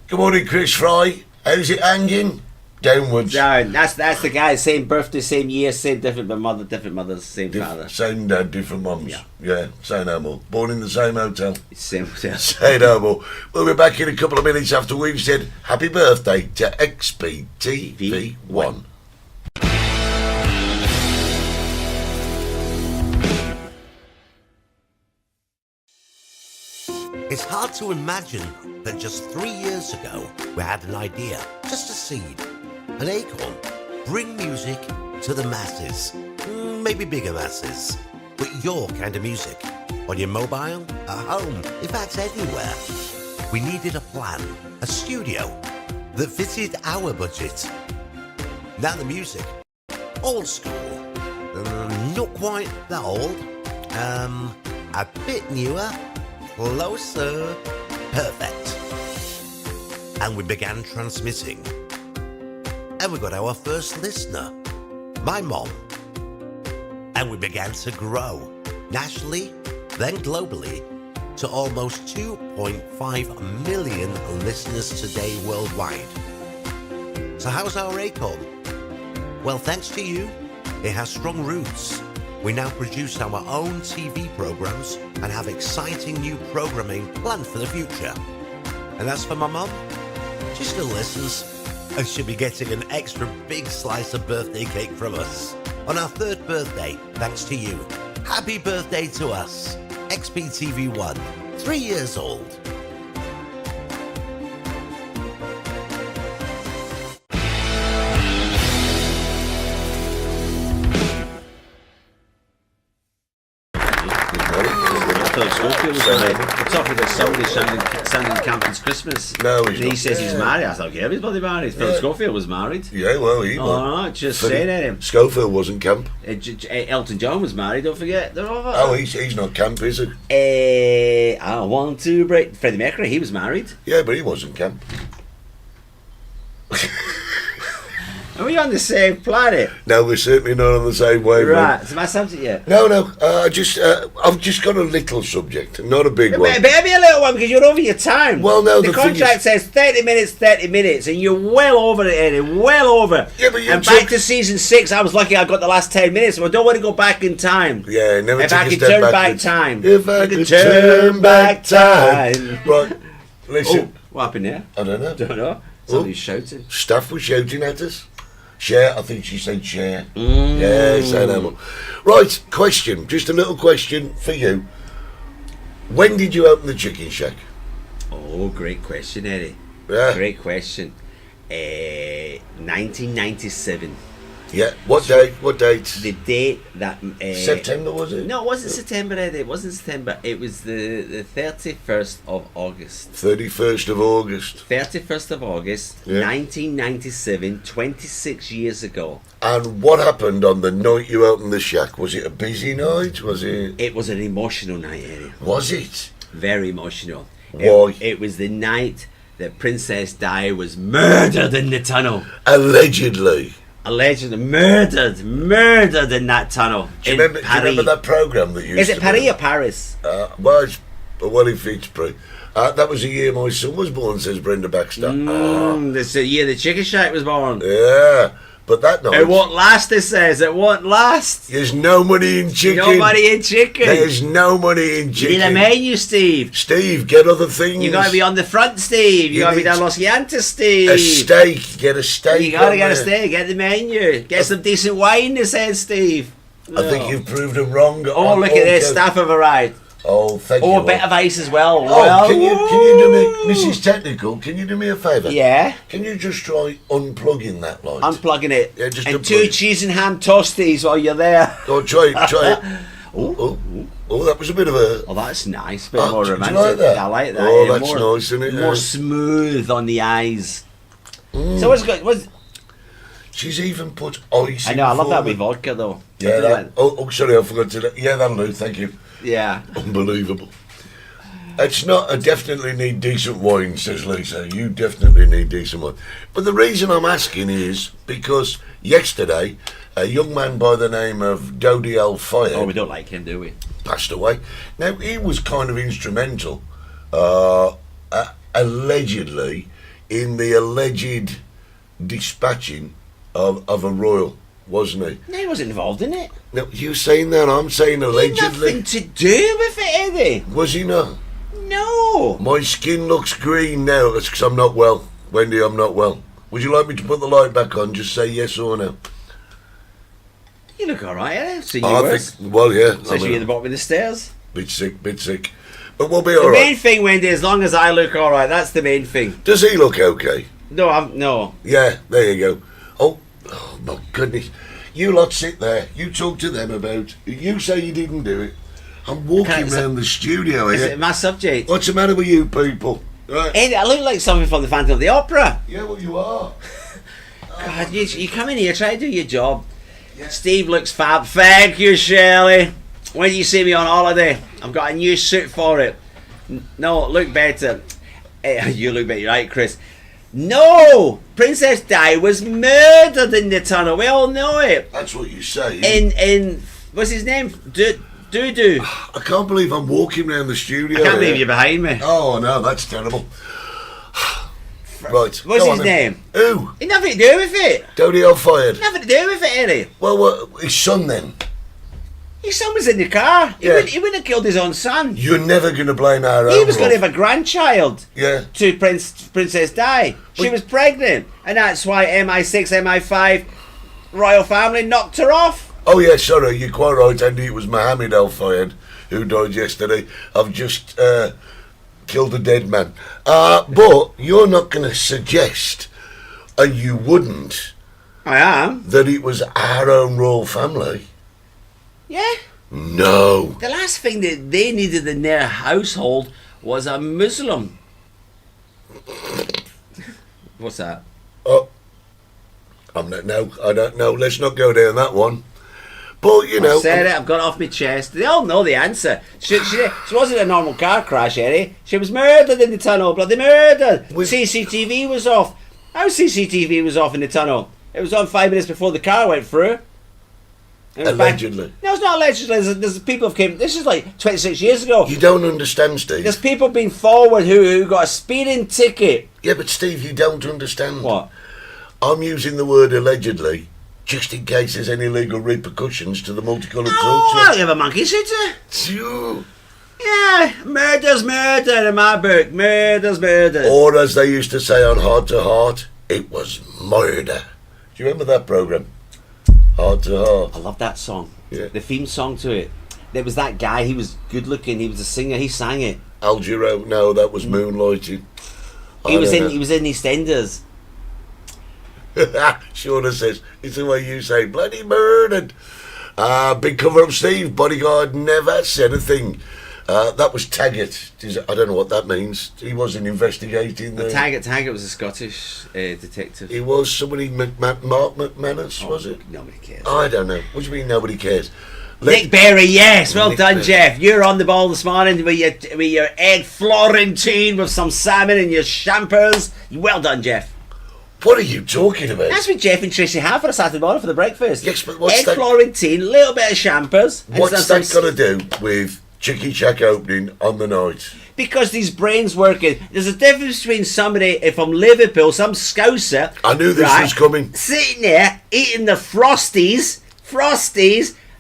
Good morning, Chris Fry. How's it hanging? Downwards. Darren, that's the guy. Same birthday, same year, same different mother, different mothers, same father. Same dad, different mums. Yeah, say no more. Born in the same hotel. Same. Say no more. We'll be back in a couple of minutes after we've said happy birthday to XPTV1. It's hard to imagine that just 3 years ago we had an idea, just a seed, an acorn. Bring music to the masses, maybe bigger masses, but your kind of music. On your mobile, at home, in fact anywhere. We needed a plan, a studio that fitted our budget. Now the music, old school, not quite that old, a bit newer, closer, perfect. And we began transmitting. And we got our first listener, my mom. And we began to grow, nationally, then globally, to almost 2.5 million listeners today worldwide. So how's our acorn? Well, thanks to you, it has strong roots. We now produce our own TV programs and have exciting new programming planned for the future. And as for my mum, she still listens, and she'll be getting an extra big slice of birthday cake from us on our third birthday, thanks to you. Happy birthday to us, XPTV1, 3 years old. Philip Schofield was on it. We're talking about somebody sounding Campton's Christmas. No, he's and he not. says he's married. I thought, yeah, he's bloody married. Philip Yeah. Schofield was married. Yeah, well, he was. All right, just saying it. Schofield wasn't camp. Elton John was married. Don't forget. They're all. Oh, he's not camp, is he? I want to break. Freddie Mercury. He was married. Yeah, but he wasn't camp. Are we on the same planet? No, we're certainly not on the same wavelength. Right. Is my subject yet? No. I've just got a little subject, not a big one. Maybe a little one because you're over your time. Well, no, the the thing contract is- says 30 minutes, and you're well over it, Eddie. Well over. Yeah, but you and took- back to season 6, I was lucky I got the last 10 minutes, but I don't want to go back in time. Yeah, never If take I a could step turn back backwards. time. If I could turn back time. Right, listen. Oh, what happened there? I don't know. Don't know. Somebody's shouting. Staff was shouting at us. Share, I think she said share. Yeah, say no more. Right, question. Just a little question for you. When did you open the chicken shack? Oh, great question, Eddie. Yeah. Great question. 1997. Yeah. What date? What date? The date that... September, was it? No, it wasn't September, Eddie. It wasn't September. It was the 31st of August. 31st of August. 31st of August, Yeah. 1997, 26 years ago. And what happened on the night you opened the shack? Was it a busy night? Was it? It was an emotional night, Eddie. Was it? Very emotional. Why? It was the night that Princess Di was murdered in the tunnel. Allegedly. Allegedly murdered in that tunnel. Do you in remember Paris. that programme that used Is it to Paris be? or Paris? Well, if it's Paris. That was the year my son was born, says Brenda Baxter. This is the year the chicken shack was born. Yeah, but that night... It won't last, it says. It won't last. There's no money in chicken. Nobody in chicken. There's no money in You chicken. need a menu, Steve. Steve, get other things. You gotta be on the front, Steve. You You gotta be need down Los Llantos, Steve. a steak. Get a steak. You gotta on get a there. steak. Get the menu. Get some decent wine, it says, Steve. I think you've proved them wrong. Oh, look at this. Staff have arrived. Oh, thank you. Oh, a bit of ice as well. Oh, can you do me, Mrs. Technical, can you do me a favour? Yeah. Can you just try unplugging that light? Unplugging it. Yeah, just and unplug 2 it. cheese and ham toasties while you're there. Go on, try it. Oh, that was a bit of a... Oh, that's nice. A bit Oh, more do you romantic. like that? I like that. Oh, yeah, that's more, nice, isn't it? More Yeah. smooth on the eyes. So what's good? She's even put ice I in know. I love for that me. with vodka though. Yeah, that... Oh, sorry, I forgot to... Yeah, that'll do, thank you. Yeah. Unbelievable. It's not... I definitely need decent wine, says Lisa. You definitely need decent wine. But the reason I'm asking is because yesterday, a young man by the name of Dodi Al Fayed Oh, we don't like him, do we? passed away. Now, he was kind of instrumental, allegedly, in the alleged dispatching of a royal, wasn't he? No, he wasn't involved in it. Now, you saying that, I'm saying allegedly. Nothing to do with it, Eddie. Was he not? No. My skin looks green now. That's because I'm not well. Wendy, I'm not well. Would you like me to put the light back on? Just say yes or no. You look all right, Eddie. I've seen you I worse. think, well, yeah. Especially at the bottom of the stairs. Bit sick. But we'll be The all main right. thing, Wendy, as long as I look all right, that's the main thing. Does he look okay? No, no. Yeah, there you go. Oh my goodness. You lot sit there. You talk to them about... You say you didn't do it. I'm walking around the studio Is here. it my subject? What's the matter with you people? Right. Eddie, I look like something from the Phantom of the Opera. Yeah, well, you are. God, you come in here, try to do your job. Steve looks fab. Thank you, Shirley. When did you see me on holiday? I've got a new suit for it. No, look better. You look better, right, Chris? No! Princess Di was murdered in the tunnel. We all know it. That's what you say. In what's his name? Doo-doo. I can't believe I'm walking around the studio. I can't believe here. you're behind me. Oh, no, that's terrible. Right. What's go his on then. name? Who? It nothing to do with it. Dodi Al Fayed. Nothing to do with it, Eddie. Well, his son then. His son was in the car. Yeah. He wouldn't have killed his own son. You're never going to blame our He own was going to love. have a grandchild Yeah. to Princess Di. She was pregnant, and that's why MI6, MI5 royal family knocked her off. Oh, yeah, sorry, you're quite right, Andy. It was Mohammed Al Fayed who died yesterday. I've just killed a dead man. But you're not going to suggest, and you wouldn't, I am. that it was our own royal family. Yeah. No. The last thing that they needed in their household was a Muslim. What's that? Oh, I'm not. No, I don't know. Let's not go down that one. But you know, I said it. I've got it off my chest. They all know the answer. She wasn't a normal car crash, Eddie. She was murdered in the tunnel. Bloody murdered. CCTV was off. How CCTV was off in the tunnel? It was on 5 minutes before the car went through. It was Allegedly. No, it's not allegedly. There's people who came. This is like 26 years ago. You don't understand, Steve. There's people been forward who got a speeding ticket. Yeah, but Steve, you don't understand. What? I'm using the word allegedly, just in case there's any legal repercussions to the multicoloured Oh, I culture. don't give a monkey shooter. Phew. Yeah, murder's murder in my book. Murder's murder. Or as they used to say on Heart to Heart, it was murder. Do you remember that programme? Heart to Heart. I love that song. Yeah. The theme song to it. There was that guy. He was good looking. He was a singer. He sang it. Al Giro. No, that was Moonlighting. He was in EastEnders. Shauna says, it's the way you say bloody murdered. Big cover up Steve, bodyguard never said a thing. That was Taggart. I don't know what that means. He wasn't investigating the... Taggart was a Scottish detective. He was somebody, Mark McManus, was it? Nobody cares. I don't know. What do you mean nobody cares? Nick Berry, yes. Well Nick done, Berry. Jeff. You're on the ball this morning with your egg Florentine with some salmon and your champers. Well done, Jeff. What are you talking about? That's what Jeff and Tracy have for a Saturday morning for the breakfast. Yes, but what's egg that? Florentine, little bit of champers. and What's some- that got to do with Chicken Shack opening on the night? Because these brains working. There's a difference between somebody from Liverpool, some scouser. I knew this was coming. Sitting there eating the Frosties,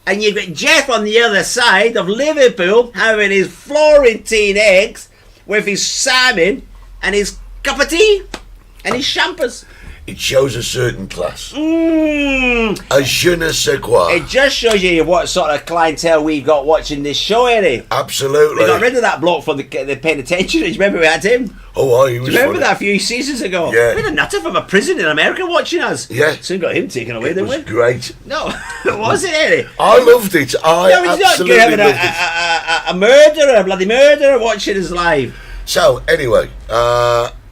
and you've got Jeff on the other side of Liverpool having his Florentine eggs with his salmon and his cup of tea and his champers. It shows a certain class. Mmm. A je ne sais quoi. It just shows you what sort of clientele we've got watching this show, Eddie. Absolutely. We got rid of that bloke from the penitentiary. Do you remember we had him? Oh, he was Do you remember funny. that a few seasons ago? Yeah. We had a nutter from a prison in America watching us. Yeah. Soon got him taken away, It didn't was we? great. No, was it, Eddie? I loved it. I No, it's not absolutely good having loved it. a murderer, a bloody murderer watching us live. So, anyway,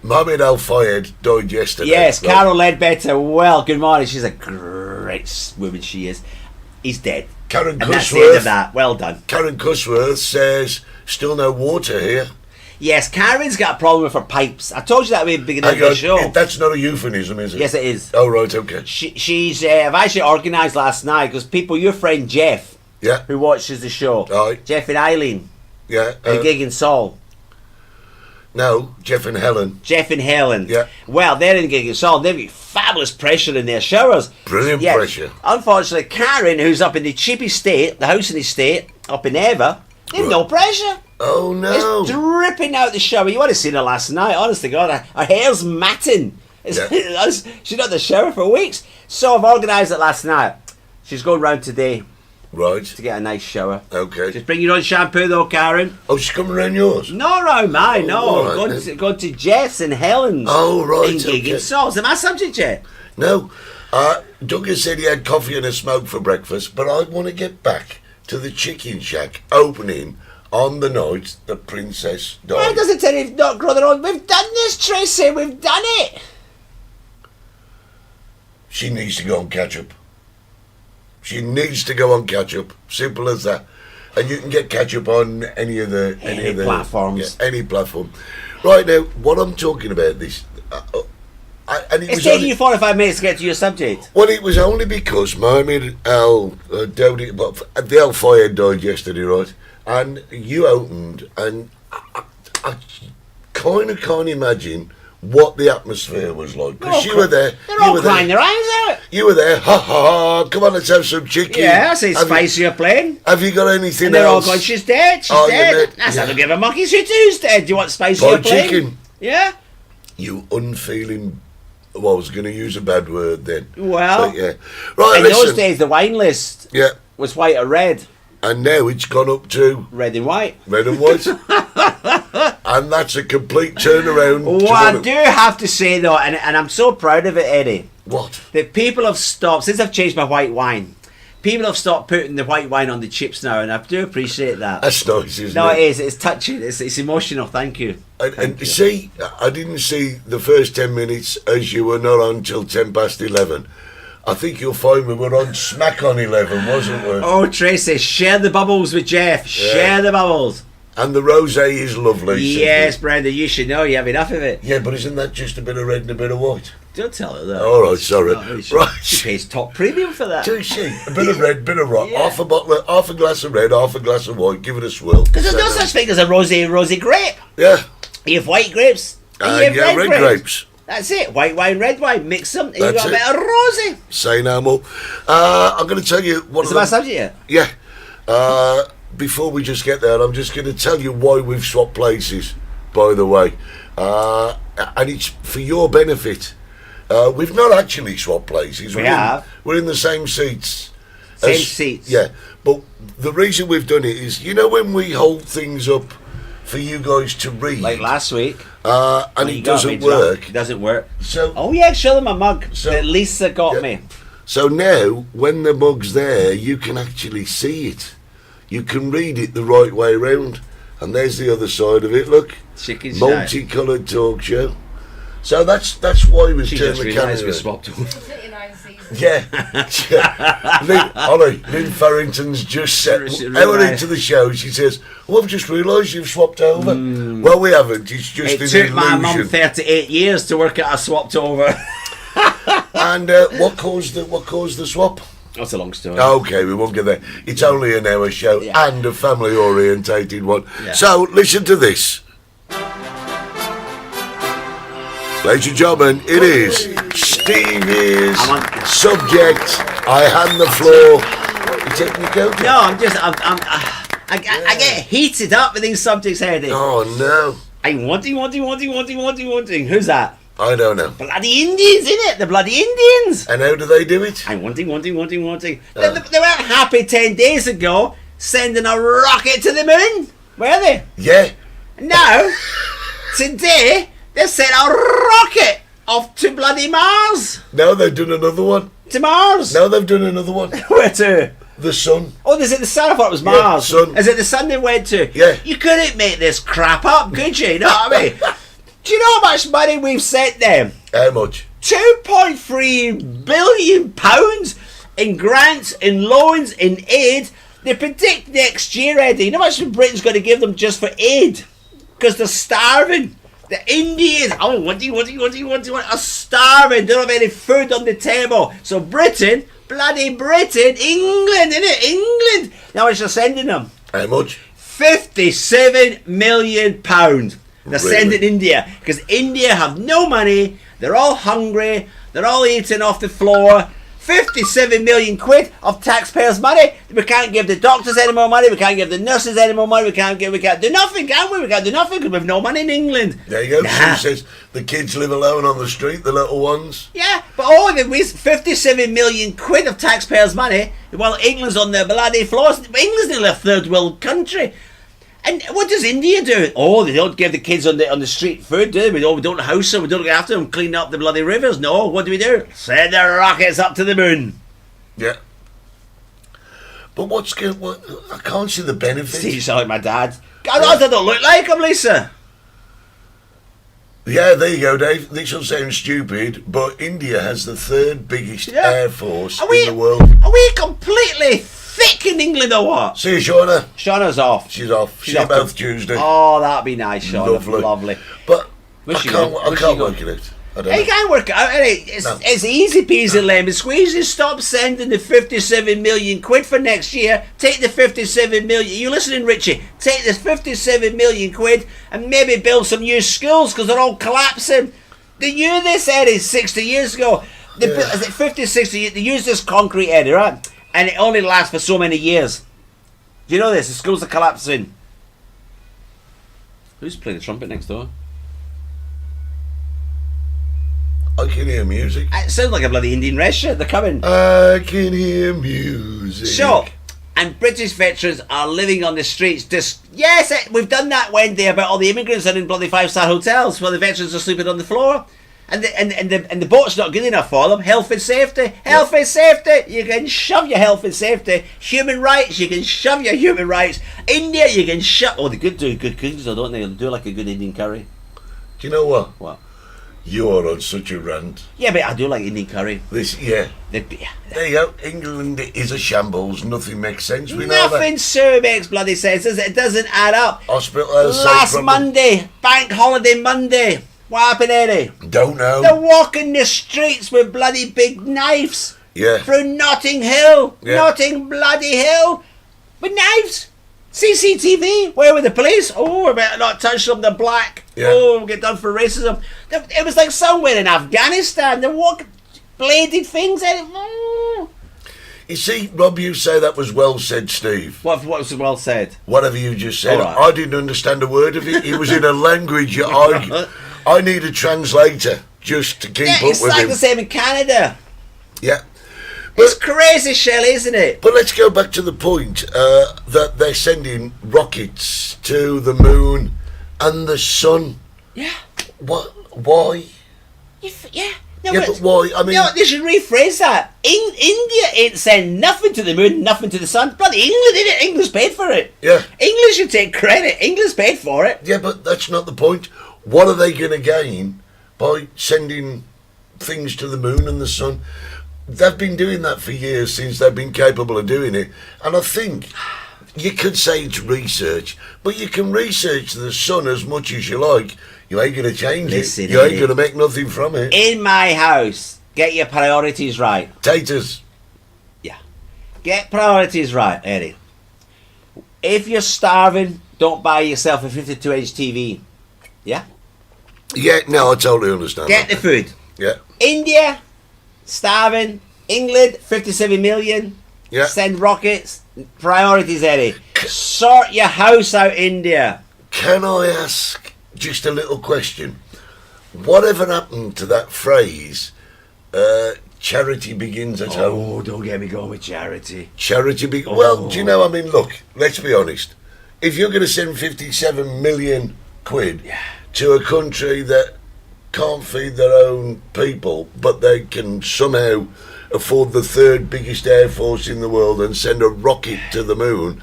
Mohammed Al Fayed died yesterday. Yes, right? Carol Ledbetter. Well, good morning. She's a great woman, she is. He's dead. Karen And that's the end of Cusworth. that. Well done. Karen Cusworth says, still no water here. Yes, Karen's got a problem with her pipes. I told you that at the beginning of Hang on, the show. that's not a euphemism, is it? Yes, it is. Oh, right, okay. She's. I've actually organised last night because people, your friend Jeff, Yeah, who watches the show, Aye. Jeff and Eileen, yeah. the gig in Seoul. No, Jeff and Helen. Jeff and Helen. Yeah. Well, they're in gig in Seoul. They've got fabulous pressure in their showers. Brilliant Yeah. pressure. Unfortunately, Karen, who's up in the cheap estate, the house in the estate, up in Eva, they've no pressure. Oh, no. It's dripping out the shower. You would have seen her last night. Honest to God, her hair's matting. She's not in the shower for weeks. So I've organised it last night. She's going round today Right, to get a nice shower. okay. Just bring your own shampoo though, Karen. Oh, she's coming around yours? Not around mine, no. all right, Going to Jeff's and Helen's. Oh, right, In gig in okay. Seoul. Is it my subject yet? No. Douglas said he had coffee and a smoke for breakfast, but I want to get back to the Chicken Shack opening on the night the princess Why died. does it tell you not grow their own? We've done this, Tracy. We've done it. She needs to go on catch up. She needs to go on catch up. Simple as that. And you can get catch up on any of the platforms. Yeah, any platform. Right now, what I'm talking about this, and it It's was taking only, you 45 minutes to get to your subject. well, it was only because Mohammed Al Dowdy, the Al Fayed died yesterday, right? And you opened, and I kind of can't imagine what the atmosphere was like because you were there. They're you all were crying there. their eyes out. You were there. Ha ha ha! Come on, let's have some chicken. Yeah, I say Have you- spicy you're playing. Have you got anything And they're all else? going, she's dead, she's Oh, dead. you're dead. That's Yeah. how they give a monkey's who's dead. Do you want spicy you're Fried playing? chicken. Yeah. You unfeeling. Well, I was going to use a bad word then. Well, But yeah. Right, in listen. those days, the wine list Yeah. was white or red. And now it's gone up to Red and white. red and white. And that's a complete turnaround. to What I what- do have to say, though, and I'm so proud of it, Eddie, What? that people have stopped, since I've changed my white wine, people have stopped putting the white wine on the chips now, and I do appreciate that. That's nice, isn't No, it? it is. It's touching. It's emotional. Thank you. And see, I didn't see the first 10 minutes as you were not on till 10 past 11. I think you'll find we were on smack on 11, wasn't we? Oh, Tracy, share the bubbles with Jeff. Share the bubbles. And the rosé is lovely. Yes, simply. Brenda, you should know. You have enough of it. Yeah, but isn't that just a bit of red and a bit of white? Don't tell her that. All right, sorry. No, Right. She pays top premium for that. Do she? A bit of red, bit of white. Yeah. Half a bottle, half a glass of red, half a glass of white. Give it a swirl. Because there's no such thing as a rosy grape. Yeah. You have white grapes. And you have Yeah, red grapes. That's it. White wine, red wine. Mix them, and you That's got a it. bit of rosy. Say no more. I'm going to tell you what. Is it my subject yet? Yeah. Before we just get there, I'm just going to tell you why we've swapped places, by the way. And it's for your benefit. We've not actually swapped places. We have. We're in the same seats. Same seats. Yeah. But the reason we've done it is, when we hold things up for you guys to read, Like last week. and it doesn't work. It doesn't work. So, Oh yeah, show them a mug So- that Lisa got Yeah. me. so now, when the mug's there, you can actually see it. You can read it the right way round. And there's the other side of it. Look, Chicken shite. multicoloured talk show. So that's why we've She turned just the camera. realised we around. swapped over. Yeah. Lynn Farrington's just said, She hour realised. into the show, she says, "Oh, I've just realised you've swapped over." Well, we haven't. It's just It an took my mum illusion. 38 years to work out I swapped over. And what caused the swap? That's a long story. Okay, we won't get there. It's only an hour show Yeah. and a family-orientated one. Yeah. So listen to this. Ladies and gentlemen, it is Stevie's subject. I hand the floor. You taking your coat? No, I get heated up with these subjects, Eddie. Oh no, I'm wanting. Who's that? I don't know. Bloody Indians, innit? The bloody Indians. And how do they do it? I'm wanting. They weren't happy 10 days ago sending a rocket to the moon, were they? Yeah. Now, today, they sent a rocket off to bloody Mars. Now they've done another one. To Mars. Now they've done another one. Where to? The sun. Oh, is it the sun? I thought it was Mars. sun. Is it the sun they went to? Yeah. You couldn't make this crap up, could you? You know what I mean? Do you know how much money we've sent them? How much? £2.3 billion in grants, in loans, in aid. They predict next year, Eddie, you know how much Britain's going to give them just for aid? Because they're starving. The Indians, are starving. They don't have any food on the table. So Britain, bloody Britain, England, innit? England. Now it's just sending them How much? £57 million. They're Really? sending India because India have no money. They're all hungry. They're all eating off the floor. 57 million quid of taxpayers' money. We can't give the doctors any more money. We can't give the nurses any more money. We can't do nothing, can we? We can't do nothing because we've no money in England. There you go. Nah. She says the kids live alone on the street, the little ones. Yeah, but they waste 57 million quid of taxpayers' money while England's on their bloody floors. England's nearly a third world country. And what does India do? Oh, they don't give the kids on the street food, do they? We don't house them, we don't look after them, clean up the bloody rivers. No, what do we do? Send the rockets up to the moon. Yeah. But what's good? I can't see the benefit. See, you sound like my dad. I don't look like him, Lisa. Yeah, there you go, Dave. This will sound stupid, but India has the third biggest Yeah. air force Are we- in the world. Are we completely thick in England or what? See you, Shauna. Shauna's off. She's off. She's See you off both to- Tuesday. Oh, that'd be nice, Shauna. Lovely. Lovely. But Where's I she can't, going? I Where's can't she going? work it out. I don't You know. can't work it out, innit? No. It's easy peasy lemon squeezy. Stop sending the 57 million quid for next year. Take the 57 million. You listening, Richie? Take this 57 million quid and maybe build some new schools because they're all collapsing. They knew this, Eddie, 60 years ago. They Yeah. built, 50, 60 years, they used this concrete, Eddie, right? And it only lasts for so many years. Do you know this? The schools are collapsing. Who's playing the trumpet next door? I can hear music. It sounds like a bloody Indian restaurant. They're coming. I can hear music. So, and British veterans are living on the streets. Yes, we've done that Wendy about all the immigrants that are in bloody 5-star hotels where the veterans are sleeping on the floor. And the boat's not good enough for them. Health and safety. Health and safety. You can shove your health and safety. Human rights. You can shove your human rights. India, you can shove. Oh, they could do good cookies, though, don't they? They do like a good Indian curry. Do you know what? What? You are on such a rant. Yeah, but I do like Indian curry. Yeah. There you go. England is a shambles. Nothing makes sense. We know Nothing sure makes bloody sense, does it? It doesn't add up. Hospital Last Monday, bank holiday Monday. What happened, Eddie? Don't know. They're walking the streets with bloody big knives Yeah. through Notting Hill. Yeah. Notting bloody Hill. With knives. CCTV. Where were the police? Oh, we better not touch them. They're black. Yeah. Oh, we'll get done for racism. It was like somewhere in Afghanistan. They're walking bladed things. Mm. You see, Rob, you say that was well said, Steve. What was well said? Whatever you just said. All right. I didn't understand a word of it. It was in a language I need a translator just to keep Yeah, up it's with like him. the same in Canada. Yeah. It's crazy, Shelley, isn't it? But let's go back to the point that they're sending rockets to the moon and the sun. Yeah. What? Why? Yeah. No, Yeah, but why? I mean, no, they should rephrase that. India ain't sending nothing to the moon, nothing to the sun. Bloody England, innit? England's paid for it. Yeah. England should take credit. England's paid for it. yeah, but that's not the point. What are they going to gain by sending things to the moon and the sun? They've been doing that for years since they've been capable of doing it. And I think you could say it's research, but you can research the sun as much as you like. You ain't going to change Listen, it. You ain't Eddie. going to make nothing from it. In my house, get your priorities right. Taters. Yeah. Get priorities right, Eddie. If you're starving, don't buy yourself a 52-inch TV. Yeah? Yeah, no, I totally understand Get the that. food. Yeah, India, starving. England, 57 million. yeah. Send rockets. Priorities, Eddie. Sort your house out, India. Can I ask just a little question? Whatever happened to that phrase, charity begins at home? Oh, don't get me going with charity. Well, do you know, I mean, look, let's be honest. If you're going to send 57 million quid to a country that can't feed their own people, but they can somehow afford the third biggest air force in the world and send a rocket to the moon,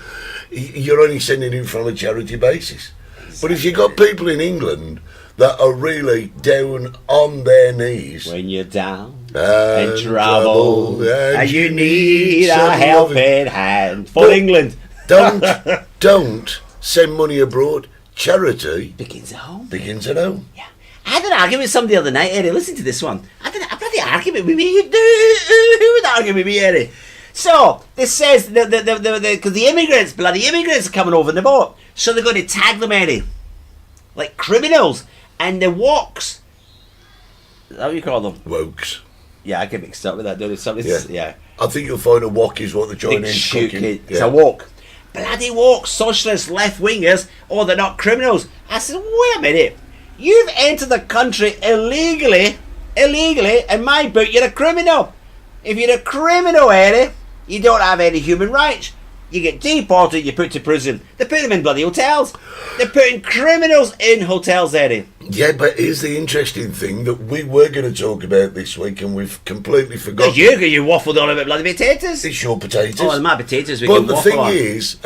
you're only sending it from a charity basis. But if you've got people in England that are really down on their knees, When you're down and trouble, and you need a some helping hand for But- England. don't send money abroad. Charity Begins at home. begins at home. Yeah. I had an argument with somebody the other night, Eddie. Listen to this one. I had a bloody argument with me. Who would argue with me, Eddie? So, this says, because the immigrants, bloody immigrants are coming over in the boat. So they're going to tag them, Eddie. Like criminals. And the woks. Is that what you call them? Wokes. Yeah, I get mixed up with that, don't I? Yeah. Yeah. I think you'll find a wok is what the Big Chinese shoot cooking. kid. It's Yeah. a woke. Bloody woke, socialist, left-wingers, oh, they're not criminals. I said, wait a minute. You've entered the country illegally, in my book, you're a criminal. If you're a criminal, Eddie, you don't have any human rights. You get deported, you put to prison. They put them in bloody hotels. They're putting criminals in hotels, Eddie. Yeah, but here's the interesting thing that we were going to talk about this week and we've completely forgotten. You waffled on about bloody potatoes. It's your potatoes. Oh, my potatoes we But can the waffle thing on. is,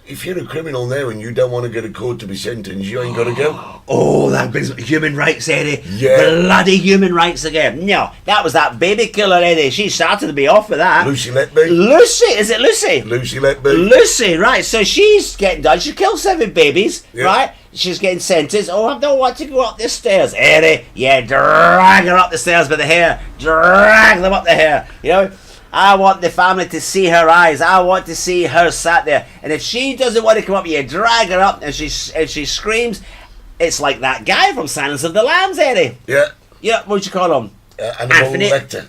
if you're a criminal now and you don't want to go to court to be sentenced, you ain't got to go. Oh, that brings human rights, Eddie. Yeah. Bloody human rights again. No, that was that baby killer, Eddie. She started to be off with that. Lucy Letby. Lucy, is it Lucy? Lucy Letby. Lucy, right. So she's getting done. She killed 7 babies, Yeah. right? She's getting sentenced. Oh, I don't want to go up the stairs. Eddie, yeah, drag her up the stairs by the hair. Drag them up the hair. You know? I want the family to see her eyes. I want to see her sat there. And if she doesn't want to come up, you drag her up and if she screams, it's like that guy from Silence of the Lambs, Eddie. Yeah. Yeah, what would you call him? Hannibal Anthony- Lecter.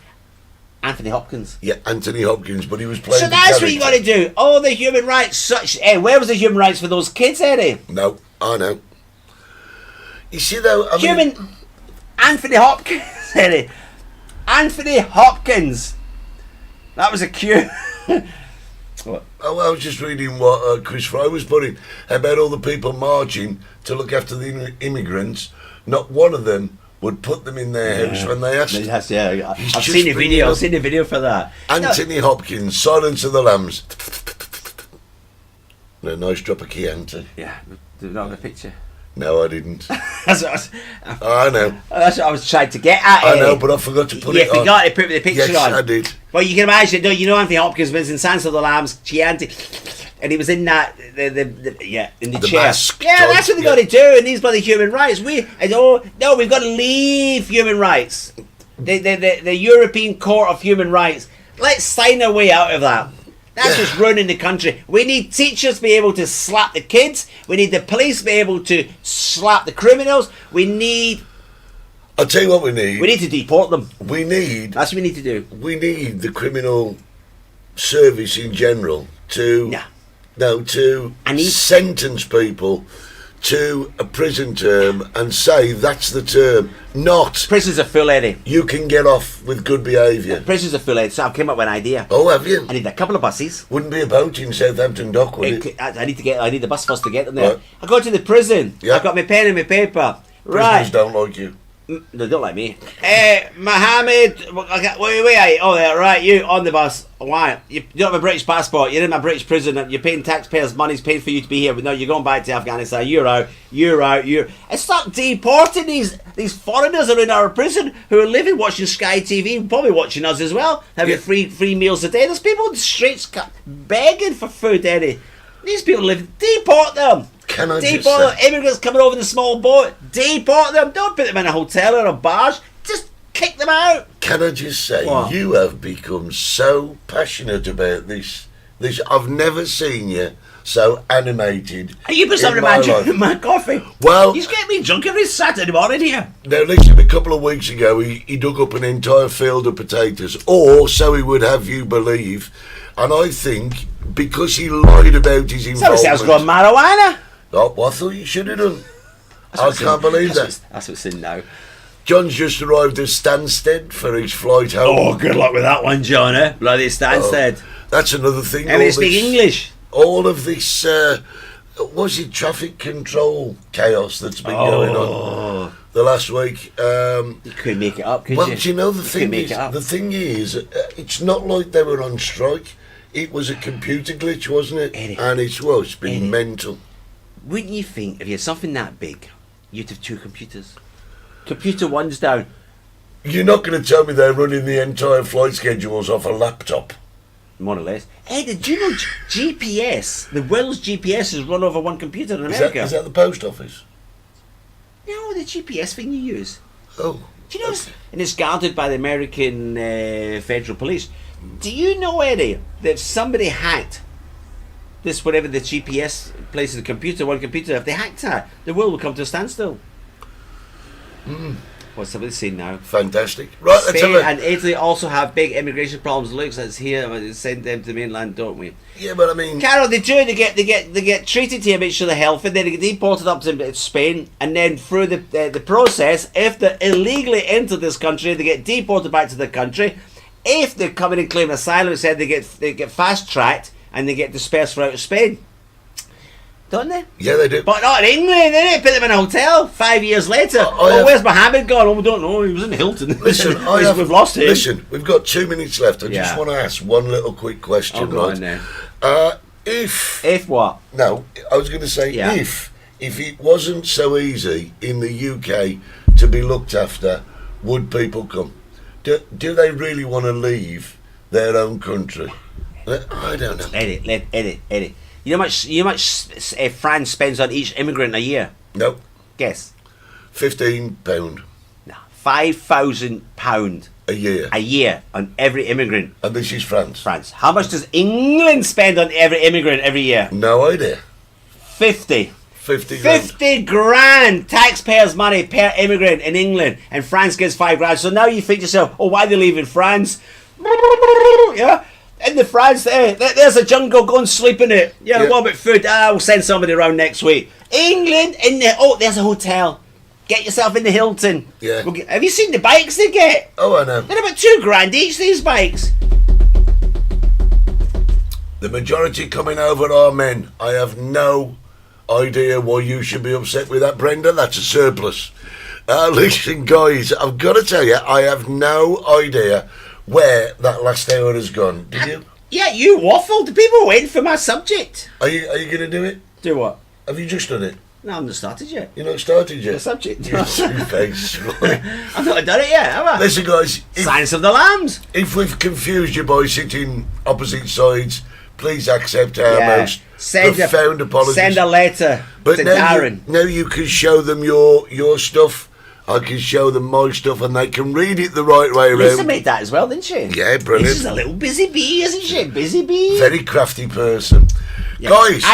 Anthony Hopkins. Yeah, Anthony Hopkins, but he was playing So the that's what you got character. to do. Oh, the human rights. Where was the human rights for those kids, Eddie? No, I know. You see, though, I mean, Anthony Hopkins, Eddie. Anthony Hopkins. That was a cue. What? Oh, I was just reading what Chris Fry was putting about all the people marching to look after the immigrants. Not one of them would put them in their house when they asked. Yes, yeah. He's I've just seen the bringing video. up- I've seen the video for that. Anthony Hopkins, Silence of the Lambs. A nice drop of Chianti. Yeah, do not have a picture. No, I didn't. That's what I know. that's what I was trying to get at. I Eddie. know, but I forgot to put You it on. forgot to put the picture Yes, on. I did. Well, you can imagine, you know Anthony Hopkins was in Silence of the Lambs, Chianti, and he was in that, in the chair. mask, Yeah, John, that's what they yeah. got to do, and these bloody human rights. No, we've got to leave human rights. The European Court of Human Rights. Let's sign our way out of that. That's Yeah. just running the country. We need teachers to be able to slap the kids. We need the police to be able to slap the criminals. We need I'll tell you what we need. to deport them. We need That's what we need to do. the criminal service in general to Yeah. to I need- sentence people to a prison term and say that's the term, not Prisons are full, Eddie. you can get off with good behaviour. Prisons are full, Eddie. So I've come up with an idea. Oh, have you? I need a couple of buses. Wouldn't be a boat in Southampton Dock, would it? I need the bus first to get them there. Right. I go to the prison. Yeah. I've got my pen and my paper. Prisoners Right. don't like you. They don't like me. Mohammed, where are you? Oh, there, right, you on the bus. Why? You don't have a British passport. You're in my British prison. You're paying taxpayers' money. It's paid for you to be here. But no, you're going back to Afghanistan. You're out. And start deporting these foreigners that are in our prison who are living, watching Sky TV, probably watching us as well, having free meals a day. There's people in the streets begging for food, Eddie. These people live. Deport them. Can I Deport just them. say, Immigrants coming over in a small boat. Deport them. Don't put them in a hotel or a barge. Just kick them out. can I just say, What? you have become so passionate about this. I've never seen you so animated. Are you put in something in my my, life. my coffee? Well, He's getting me drunk every Saturday morning here. now listen, a couple of weeks ago he dug up an entire field of potatoes, or so he would have you believe, and I think because he lied about his Somebody says involvement. growing marijuana. Oh, well, I thought you should have done. I can't believe that. That's what's in now. John's just arrived at Stansted for his flight home. Oh, good luck with that one, John, eh? Bloody Stansted. That's another thing. How many all speak this- English? All of this, was it traffic control chaos that's been going on the last week? You couldn't make it up, could Well, you? do you know the couldn't thing make is? it up. The thing is, it's not like they were on strike. It was a computer glitch, wasn't it? Eddie. And it's been Eddie. mental. Wouldn't you think if you had something that big, you'd have two computers? Computer one's down. You're not going to tell me they're running the entire flight schedules off a laptop. More or less. Hey, did you know GPS, the world's GPS is run over one computer in Is America? that the post office? No, the GPS thing you use. Oh. Do you know? And it's guarded by the American Federal Police. Do you know, Eddie, that if somebody hacked this, whatever the GPS places the computer, one computer, if they hacked that, the world would come to a standstill. What's somebody saying now? Fantastic. Right, let's Spain have a... and Italy also have big immigration problems. Looks like it's here, but send them to mainland, don't we? Yeah, but I mean... Carol, they do. They get treated here, make sure they're healthy. Then they get deported up to Spain, and then through the process, if they illegally enter this country, they get deported back to the country. If they come in and claim asylum, instead they get fast tracked and they get dispersed out of Spain, don't they? Yeah, they do. But not in England, they put them in a hotel 5 years later. have- Where's Mohammed gone? Oh, we don't know. He was in Hilton. Listen, We've lost him. Listen, we've got 2 minutes left. I just Yeah. want to ask one little quick question, Oh, go right? on now. If what? no, I was going to say Yeah. if it wasn't so easy in the UK to be looked after, would people come? Do they really want to leave their own country? I don't know. Eddie. You know how much France spends on each immigrant a year? No, Guess. £15 No, £5,000 a year, a year on every immigrant. and this is France. France. How much does England spend on every immigrant every year? No idea. 50. 50 grand. 50 grand taxpayers' money per immigrant in England, and France gets 5 grand. So now you think to yourself, oh, why are they leaving France? Yeah, in the France there's a jungle, go and sleep in it. Yeah, Yeah. what about food? We'll send somebody around next week. England, there's a hotel. Get yourself in the Hilton. Yeah. Have you seen the bikes they get? Oh, I know. They're about 2 grand each, these bikes. The majority coming over are men. I have no idea why you should be upset with that, Brenda. That's a surplus. Listen, guys, I've got to tell you, I have no idea where that last hour has gone. Did you? Yeah, you waffled. People were waiting for my subject. Are you going to do it? Do what? Have you just done it? No, I've not started yet. You're not started yet? The subject. You're two-faced, right? I've not done it yet, have I? Listen, guys, Science of the Lambs. if we've confused you by sitting opposite sides, please accept our most profound apologies. Send a letter to Darren. Now you can show them your stuff. I can show them my stuff, and they can read it the right way Lisa around. made that as well, didn't she? Yeah, brilliant. This is a little busy bee, isn't she? Busy bee. Very crafty person. Yeah. Guys,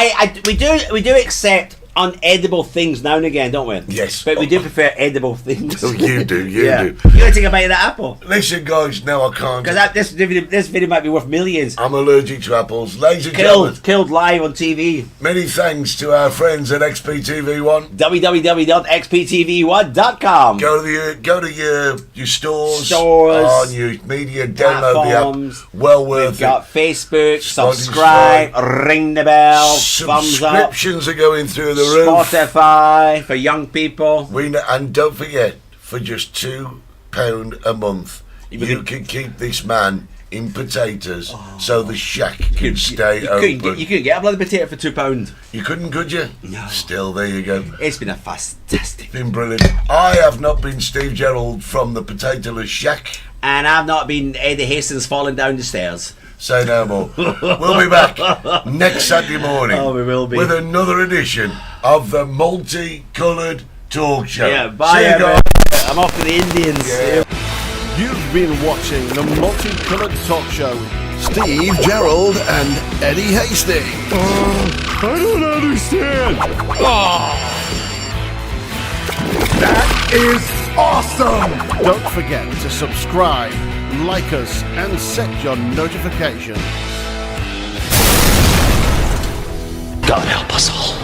we do accept unedible things now and again, don't we? Yes. But we do prefer edible things. Oh, you do, you Yeah. do. You want to take a bite of that apple? Listen, guys, no, I can't. Because this video might be worth millions. I'm allergic to apples. Ladies and gentlemen, Killed live on TV. many thanks to our friends at XPTV1. www.xptv1.com. Go to your stores, Stores, on your media, download platforms. the app. Well We've worth it. got Facebook, Spotify. subscribe, ring the bell, thumbs up. Subscriptions are going through the roof. Spotify for young people. And don't forget, for just £2 a month, you can keep this man in potatoes so the shack can stay open. You couldn't get a bloody potato for £2. You couldn't, could you? No. Still, there you go. It's been a fantastic. Been brilliant. I have not been Steve Gerald from the Potatoless Shack. And I've not been Eddie Hastings falling down the stairs. Say no more. We'll be back next Saturday morning. Oh, we will be. With another edition of the Multicoloured Talk Show. Yeah, bye. See you guys. I'm off to the Indians. Yeah. You've been watching the Multicoloured Talk Show with Steve Gerald and Eddie Hastings. I don't understand. That is awesome! Don't forget to subscribe, like us, and set your notifications. God help us all.